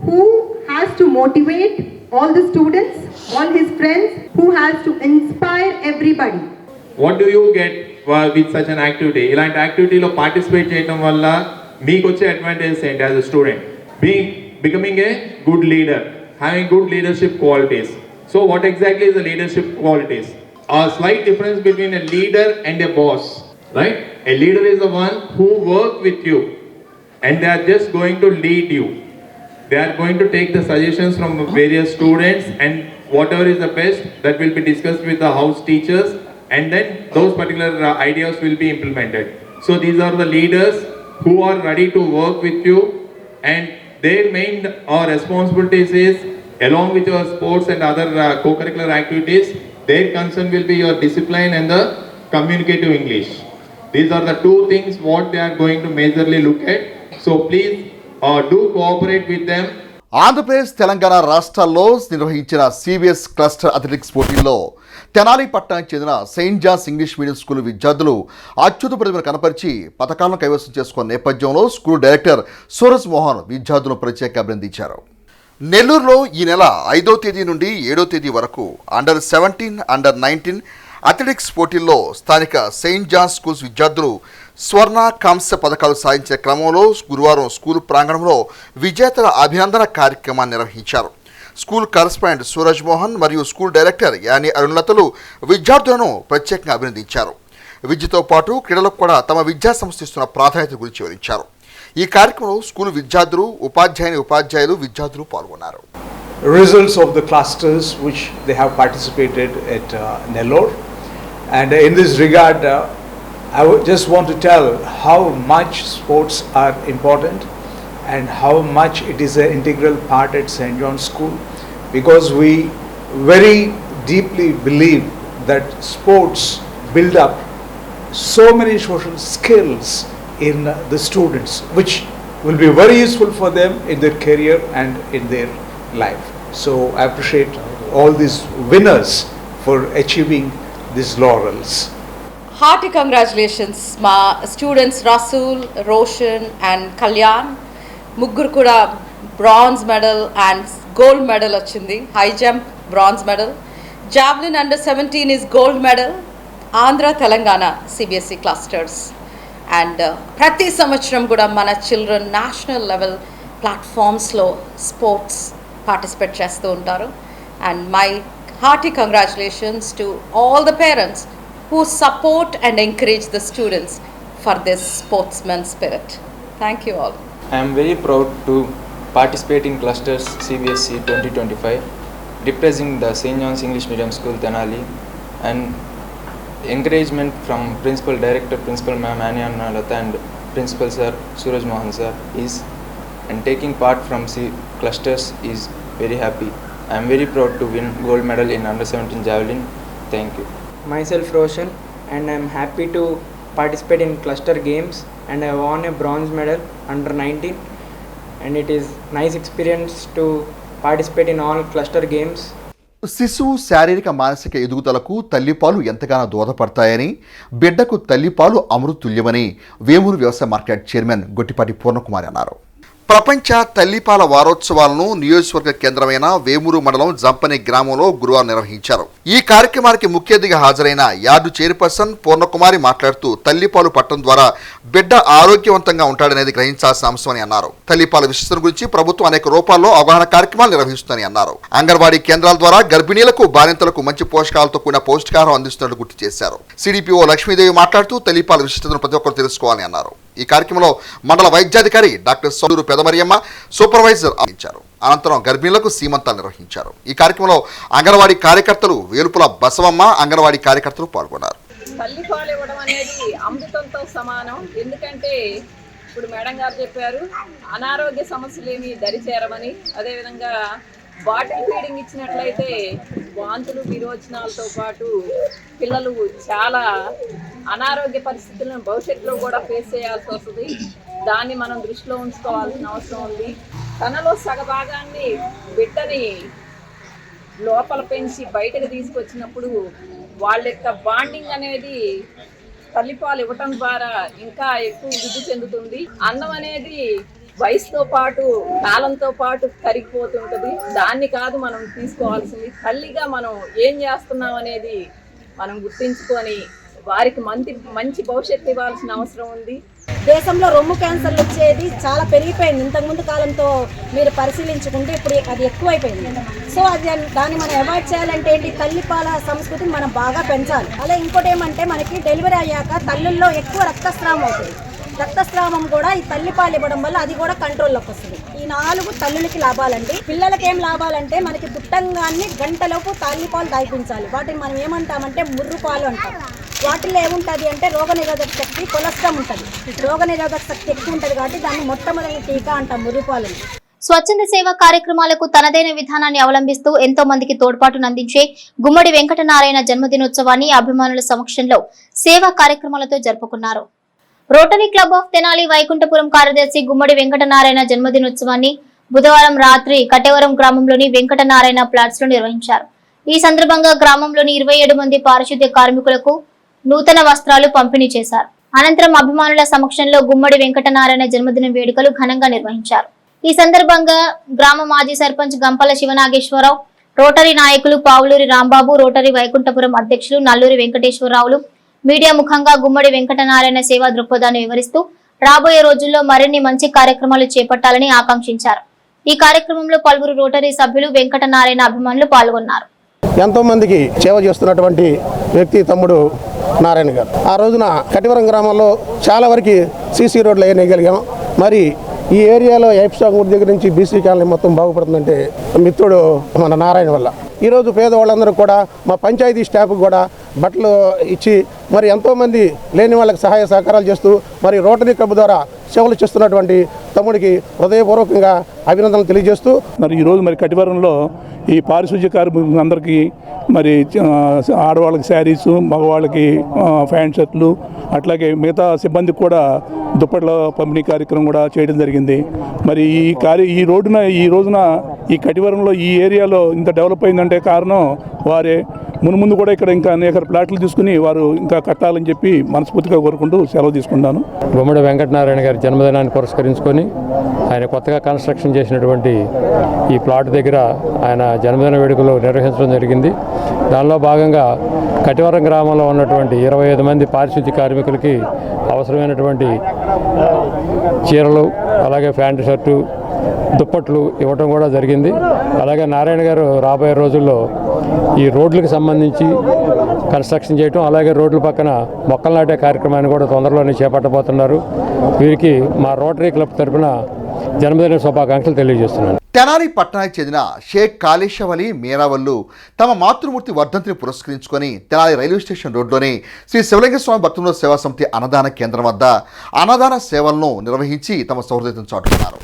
who has to motivate all the students, all his friends, who has to inspire everybody. What do you get with such an activity? ఇలాంటి యాక్టివిటీలో participate చేయడం వల్ల మీకు వచ్చే advantages ఏంటి as a student? Becoming a good leader, having good leadership qualities. So what exactly is the leadership qualities? A slight difference between a leader and a boss, right? A leader is the one who works with you and they are just going to lead you. They are going to take the suggestions from various students, and whatever is the best, that will be discussed with the house teachers, and then those particular ideas will be implemented. So these are the leaders who are ready to work with you, and their main responsibilities is, along with your sports and other co-curricular activities, their concern will be your discipline and the communicative English. These are the two things what they are going to majorly look at. So please do cooperate with them. Andhra Pradesh, Telangana రాష్ట్రాల్లో నిర్వహించిన CBS cluster athletics పోటీల్లో తెనాలి పట్టణానికి చెందిన Saint Johne's English medium school విద్యార్థులు అత్యుత ప్రతిభను కనపరిచి పథకాలను కైవసం చేసుకున్న నేపథ్యంలో స్కూల్ డైరెక్టర్ సూరజ్ మోహన్ విద్యార్థులను ప్రత్యేకంగా అభినందించారు. నెల్లూరులో ఈ నెల 5వ తేదీ నుండి 7వ తేదీ వరకు అండర్ 17, అండర్ 19 అథ్లెటిక్స్ పోటీల్లో స్థానిక సెయింట్ జాన్స్ స్కూల్స్ విద్యార్థులు స్వర్ణ, కాంస్య పథకాలు సాధించే క్రమంలో గురువారం స్కూల్ ప్రాంగణంలో విజేతల అభినందన కార్యక్రమాన్ని నిర్వహించారు. స్కూల్ కరెస్పాండెంట్ సూరజ్ మోహన్ మరియు స్కూల్ డైరెక్టర్ యాని అరుణలతలు విద్యార్థులను ప్రత్యేకంగా అభినందించారు. విద్యతో పాటు క్రీడలకు కూడా తమ విద్యా సంస్థ ఇస్తున్న ప్రాధాన్యత గురించి వివరించారు. ఈ కార్యక్రమంలో స్కూల్ విద్యార్థులు, ఉపాధ్యాయులు విద్యార్థులు పాల్గొన్నారు. Results of the clusters which they have participated at Nellore, and in this regard I would just want to tell how much sports are important and how much it is an integral part at St. John's School, because we very deeply believe that sports build up so many social skills in the students, which will be very useful for them in their career and in their life. So I appreciate all these winners for achieving these laurels. Hearty congratulations మా students Rasool, Roshan and Kalyan ముగ్గురు కూడా bronze medal and gold medal వచ్చింది. High jump bronze medal, javelin అండర్-17 is gold medal. Andhra Telangana CBSE clusters and ప్రతి సంవత్సరం కూడా మన children national level ప్లాట్ఫామ్స్లో స్పోర్ట్స్ పార్టిసిపేట్ చేస్తూ ఉంటారు. And my hearty congratulations to all the parents who support and encourage the students for this sportsman spirit. Thank you all. I am very proud to participate in Clusters CBSE 2025, representing the St. John's English Medium School, Tenali, and encouragement from Principal Director, Principal Ma'am Annie Annalata and Principal Sir Suraj Mohan Sir is, and taking part from Clusters is very happy. I am very proud to win gold medal in under-17 javelin. Thank you. Myself Roshan, and I am happy to participate in cluster games, and I won a bronze medal under-19, and it is nice experience to participate in all cluster games. శిశువు శారీరక మానసిక ఎదుగుదలకు తల్లిపాలు ఎంతగానో దోహదపడతాయని, బిడ్డకు తల్లిపాలు అమృతుల్యమని వేమూరు వ్యవసాయ market chairman Gottipati Purnakumari అన్నారు. ప్రపంచ తల్లిపాల వారోత్సవాలను నియోజకవర్గ కేంద్రమైన వేమూరు మండలం జంపని గ్రామంలో గురువారం నిర్వహించారు. ఈ కార్యక్రమానికి ముఖ్య అతిథిగా హాజరైన యార్డు చైర్పర్సన్ పూర్ణకుమారి మాట్లాడుతూ తల్లిపాలు పట్టడం ద్వారా బిడ్డ ఆరోగ్యవంతంగా ఉంటాడనేది గ్రహించాల్సిన అంశమని అన్నారు. తల్లిపాల విశిష్టత గురించి ప్రభుత్వం అనేక రూపాల్లో అవగాహన కార్యక్రమాలు నిర్వహిస్తుందని అన్నారు. అంగన్వాడీ కేంద్రాల ద్వారా గర్భిణీలకు, బాలింతలకు మంచి పోషకాలతో కూడిన పౌష్టికాహారం అందిస్తున్నట్లు గుర్తు చేశారు. సిడిపిఓ లక్ష్మీదేవి మాట్లాడుతూ తల్లిపాల విశిష్టతను ప్రతి ఒక్కరు తెలుసుకోవాలని అన్నారు. ఈ కార్యక్రమంలో మండల వైద్యాధికారి డాక్టర్ సౌదూరు పెదమరియమ్మ, సూపర్వైజర్ అందించారు. అనంతరం గర్భిణులకు సీమంతాలు నిర్వహించారు. ఈ కార్యక్రమంలో అంగన్వాడీ కార్యకర్తలు వేలుపుల బసవమ్మ, అంగన్వాడీ కార్యకర్తలు పాల్గొన్నారు. తల్లిపాలు ఇవ్వడం అనేది అమృతంతో సమానం. ఎందుకంటే ఇప్పుడు మేడం గారు చెప్పారు, అనారోగ్య సమస్యలు ఏమి దరిచేరమని. అదేవిధంగా బాటిల్ ఫీడింగ్ ఇచ్చినట్లయితే వాంతులు, విరోచనాలతో పాటు పిల్లలు చాలా అనారోగ్య పరిస్థితులను భవిష్యత్తులో కూడా ఫేస్ చేయాల్సి వస్తుంది. దాన్ని మనం దృష్టిలో ఉంచుకోవాల్సిన అవసరం ఉంది. తనలో సగభాగాన్ని బిడ్డని లోపల పెంచి బయటకు తీసుకొచ్చినప్పుడు వాళ్ళ యొక్క బాండింగ్ అనేది తల్లిపాలు ఇవ్వటం ద్వారా ఇంకా ఎక్కువ వృద్ధి చెందుతుంది. అన్నం అనేది వయసుతో పాటు, కాలంతో పాటు కరిగిపోతుంటుంది. దాన్ని కాదు మనం తీసుకోవాల్సింది. తల్లిగా మనం ఏం చేస్తున్నాం అనేది మనం గుర్తించుకొని వారికి మంచి భవిష్యత్తు ఇవ్వాల్సిన అవసరం ఉంది. దేశంలో రొమ్ము క్యాన్సర్లు వచ్చేది చాలా పెరిగిపోయింది. ఇంతకుముందు కాలంతో మీరు పరిశీలించుకుంటే ఇప్పుడు అది ఎక్కువైపోయింది. సో దాన్ని మనం అవాయిడ్ చేయాలంటే ఏంటి, తల్లిపాల సంస్కృతిని మనం బాగా పెంచాలి. అలా ఇంకోటి ఏమంటే మనకి డెలివరీ అయ్యాక తల్లుల్లో ఎక్కువ రక్తస్రావం అవుతుంది. రక్తస్రావం కూడా ఈ తల్లిపాలు ఇవ్వడం వల్ల అది కూడా కంట్రోల్లోకి వస్తుంది. ఈ 4 తల్లులకి లాభాలండి. పిల్లలకి ఏం లాభాలంటే మనకి పుట్టంగాన్ని గంటలోపు తల్లిపాలు తాగిపించాలి. వాటిని మనం ఏమంటామంటే ముర్రుపాలు అంటాం. వాటిల్లో ఏముంటుంది అంటే రోగనిరోధక శక్తి, కొలెస్ట్రాల్ ఉంటుంది. రోగనిరోధక శక్తి ఎక్కువ ఉంటుంది కాబట్టి దాన్ని మొట్టమొదటి టీకా అంటాం ముర్రుపాలు. స్వచ్ఛంద సేవా కార్యక్రమాలకు తనదైన విధానాన్ని అవలంబిస్తూ ఎంతో మందికి తోడ్పాటును అందించే గుమ్మడి వెంకటనారాయణ జన్మదినోత్సవాన్ని అభిమానుల సమక్షంలో సేవా కార్యక్రమాలతో జరుపుకున్నారు. Rotary club of Tenali Vaikunthapuram కార్యదర్శి గుమ్మడి వెంకటనారాయణ జన్మదినోత్సవాన్ని బుధవారం రాత్రి కట్టేవరం గ్రామంలోని వెంకటనారాయణ ప్లాట్స్ లో నిర్వహించారు. ఈ సందర్భంగా గ్రామంలోని 27 మంది పారిశుద్ధ్య కార్మికులకు నూతన వస్త్రాలు పంపిణీ చేశారు. అనంతరం అభిమానుల సమక్షంలో గుమ్మడి వెంకటనారాయణ జన్మదిన వేడుకలు ఘనంగా నిర్వహించారు. ఈ సందర్భంగా గ్రామ మాజీ సర్పంచ్ గంపల శివనాగేశ్వరరావు, రోటరీ నాయకులు పావులూరి రాంబాబు, రోటరీ వైకుంఠపురం అధ్యక్షులు నల్లూరి వెంకటేశ్వరరావులు మీడియా ముఖంగా గుమ్మడి వెంకటనారాయణ సేవా దృక్పథాన్ని వివరిస్తూ రాబోయే రోజుల్లో మరిన్ని మంచి కార్యక్రమాలు చేపట్టాలని ఆకాంక్షించారు. ఈ కార్యక్రమంలో పలువురు రోటరీ సభ్యులు, వెంకటనారాయణ అభిమానులు పాల్గొన్నారు. ఎంతో మందికి సేవ చేస్తున్నటువంటి వ్యక్తి తమ్ముడు నారాయణ గారు. ఆ రోజున కటివరం గ్రామంలో చాలా వరకు సీసీ రోడ్లు వేయగలిగాం. మరి ఈ ఏరియాలో ఐప్సాంగ్ దగ్గర నుంచి బీసీ కాలనీ మొత్తం బాగుపడుతుందంటే మిత్రుడు మన నారాయణ వల్ల. ఈరోజు పేదవాళ్ళందరూ కూడా మా పంచాయతీ స్టాఫ్ కూడా బట్టలు ఇచ్చి మరి ఎంతోమంది లేని వాళ్ళకి సహాయ సహకారాలు చేస్తూ మరి రోటరీ క్లబ్ ద్వారా సేవలు చేస్తున్నటువంటి తమ్ముడికి హృదయపూర్వకంగా అభినందనలు తెలియజేస్తూ మరి ఈరోజు మరి కటివరంలో ఈ పారిశుధ్య కార్మికులందరికీ మరి ఆడవాళ్ళకి శారీసు, మగవాళ్ళకి ప్యాంట్ షర్ట్లు, అట్లాగే మిగతా సిబ్బందికి కూడా దుప్పట్ల పంపిణీ కార్యక్రమం కూడా చేయడం జరిగింది. మరి ఈ రోజున ఈ కటివరంలో ఈ ఏరియాలో ఇంత డెవలప్ అయిందంటే కారణం వారే. ముందు కూడా ఇక్కడ ఇంకా అనేక ప్లాట్లు తీసుకుని వారు ఇంకా కట్టాలని చెప్పి మనస్ఫూర్తిగా కోరుకుంటూ సెలవు తీసుకుంటాను. గుమ్మడి వెంకటనారాయణ గారి జన్మదినాన్ని పురస్కరించుకొని ఆయన కొత్తగా కన్స్ట్రక్షన్ చేసినటువంటి ఈ ప్లాట్ దగ్గర ఆయన జన్మదిన వేడుకలు నిర్వహించడం జరిగింది. దానిలో భాగంగా కటివరం గ్రామంలో ఉన్నటువంటి 25 మంది పారిశుద్ధ్య కార్మికులకి అవసరమైనటువంటి చీరలు, అలాగే ప్యాంటు షర్టు, దుప్పట్లు ఇవ్వటం కూడా జరిగింది. అలాగే నారాయణ గారు రాబోయే రోజుల్లో ఈ రోడ్లకు సంబంధించి కన్స్ట్రక్షన్ చేయటం, అలాగే రోడ్ల పక్కన మొక్కలు నాటే కార్యక్రమాన్ని కూడా తొందరలోనే చేపట్టబోతున్నారు. వీరికి మా రోటరీ క్లబ్ తరఫున జన్మదిన శుభాకాంక్షలు తెలియజేస్తున్నాను. తెనాలి పట్టణానికి చెందిన షేక్ కాళేశవలి మీరావల్లు తమ మాతృమూర్తి వర్ధంతిని పురస్కరించుకొని తెనాలి రైల్వే స్టేషన్ రోడ్లోని శ్రీ శివలింగ స్వామి భక్తుల సేవా సమితి అన్నదాన కేంద్రం వద్ద అన్నదాన సేవలను నిర్వహించి తమ సౌహృదయతను చాటుకున్నారు.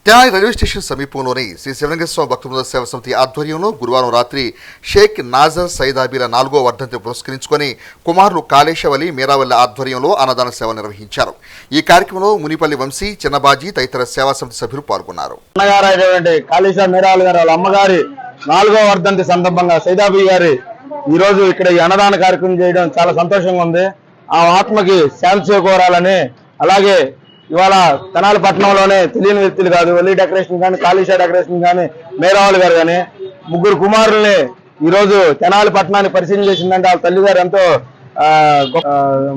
తెనాలి రైల్వే స్టేషన్ సమీపంలోని శ్రీ శివలింగ స్వామి భక్తుల సేవా సమితి ఆధ్వర్యంలో గురువారం రాత్రి షేక్ నాజర్ సైదాబీల 4వ వర్ధంతిని పురస్కరించుకొని కుమారులు కాళేశవలి మీరావల్లి ఆధ్వర్యంలో అన్నదాన సేవ నిర్వహించారు. ఈ కార్యక్రమంలో మునిపల్లి వంశీ, చిన్నబాజీ తదితర సేవా సమితి సభ్యులు పాల్గొన్నారు. కాళేశ్వర మీరావల్లి గారు వాళ్ళ అమ్మగారి 4వ వర్ధంతి సందర్భంగా సైదాబీ గారి ఈరోజు ఇక్కడ ఈ అన్నదాన కార్యక్రమం చేయడం చాలా సంతోషంగా ఉంది. ఆ ఆత్మకి శాంతి చేకూరాలని, అలాగే ఇవాళ తెనాలి పట్టణంలోనే తెలియని వ్యక్తులు కాదు, ఒల్లి డెకరేషన్ కానీ, కాళేశ్వర డెకరేషన్ కానీ, మేరావళి గారు కానీ 3 కుమారుల్ని ఈరోజు తెనాలి పట్టణాన్ని పరిశీలన చేసిందంటే వాళ్ళ తల్లిగారు ఎంతో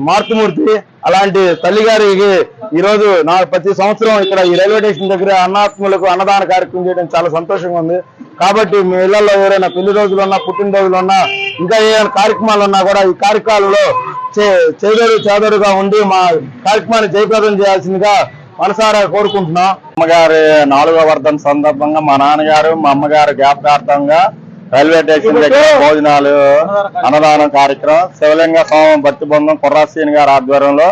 మార్పుమూర్తి. అలాంటి తల్లిగారికి ఈరోజు ప్రతి సంవత్సరం ఇక్కడ ఈ రైల్వే స్టేషన్ దగ్గర అన్నాత్ములకు అన్నదాన కార్యక్రమం చేయడం చాలా సంతోషంగా ఉంది. కాబట్టి మీ ఇళ్లలో ఎవరైనా పెళ్లి రోజులున్నా, పుట్టినరోజులున్నా, ఇంకా ఏమైనా కార్యక్రమాలు ఉన్నా కూడా ఈ కార్యక్రమాలలో చేదోడుగా ఉండి మా కార్యక్రమాన్ని జయప్రదం చేయాల్సిందిగా మనసారా కోరుకుంటున్నాం. అమ్మగారి 4వ వర్ధంతి సందర్భంగా మా నాన్నగారు, మా అమ్మగారు జ్ఞాపకార్థంగా రైల్వే స్టేషన్ దగ్గర భోజనాలు, అన్నదానం కార్యక్రమం శివలింగ స్వామి భక్తి బృందం కుర్రాసీని గారి ఆధ్వర్యంలో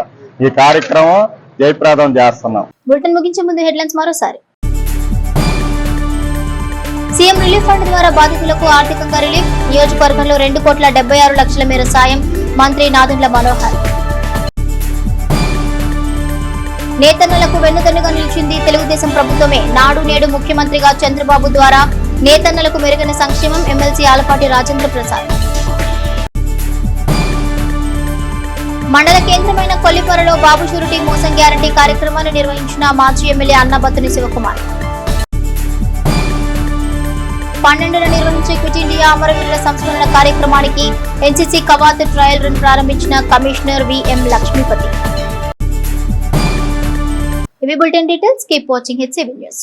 ఈ కార్యక్రమం జయప్రదం చేస్తున్నాం. బులెటిన్ ముగించే ముందు హెడ్లైన్స్ మరోసారి. సీఎం రిలీఫ్ ఫండ్ ద్వారా బాధితులకు ఆర్థికంగా రిలీఫ్. నియోజకవర్గంలో 2,76,00,000 మేర సాయం. మంత్రి నాదెండ్ల మనోహర్. నేతన్నలకు వెన్నుదన్నుగా నిలిచింది తెలుగుదేశం ప్రభుత్వమే. నాడు నేడు ముఖ్యమంత్రిగా చంద్రబాబు ద్వారా నేతన్నలకు మెరుగైన సంక్షేమం. ఎమ్మెల్సీ ఆలపాటి రాజేంద్ర ప్రసాద్. మండల కేంద్రమైన కొల్లిపరలో బాబు షూరిటీ మోసం గ్యారంటీ కార్యక్రమాన్ని నిర్వహించిన మాజీ ఎమ్మెల్యే అన్నబత్తుని శివకుమార్. 12న నిర్వహించే క్విట్ ఇండియా అమరవీరుల సంస్మరణ కార్యక్రమానికి ఎన్సీసీ కవాతు ట్రయల్ రన్ ప్రారంభించిన కమిషనర్ విఎం లక్ష్మీపతి. ఇవి bulletin details. Keep watching HCV news.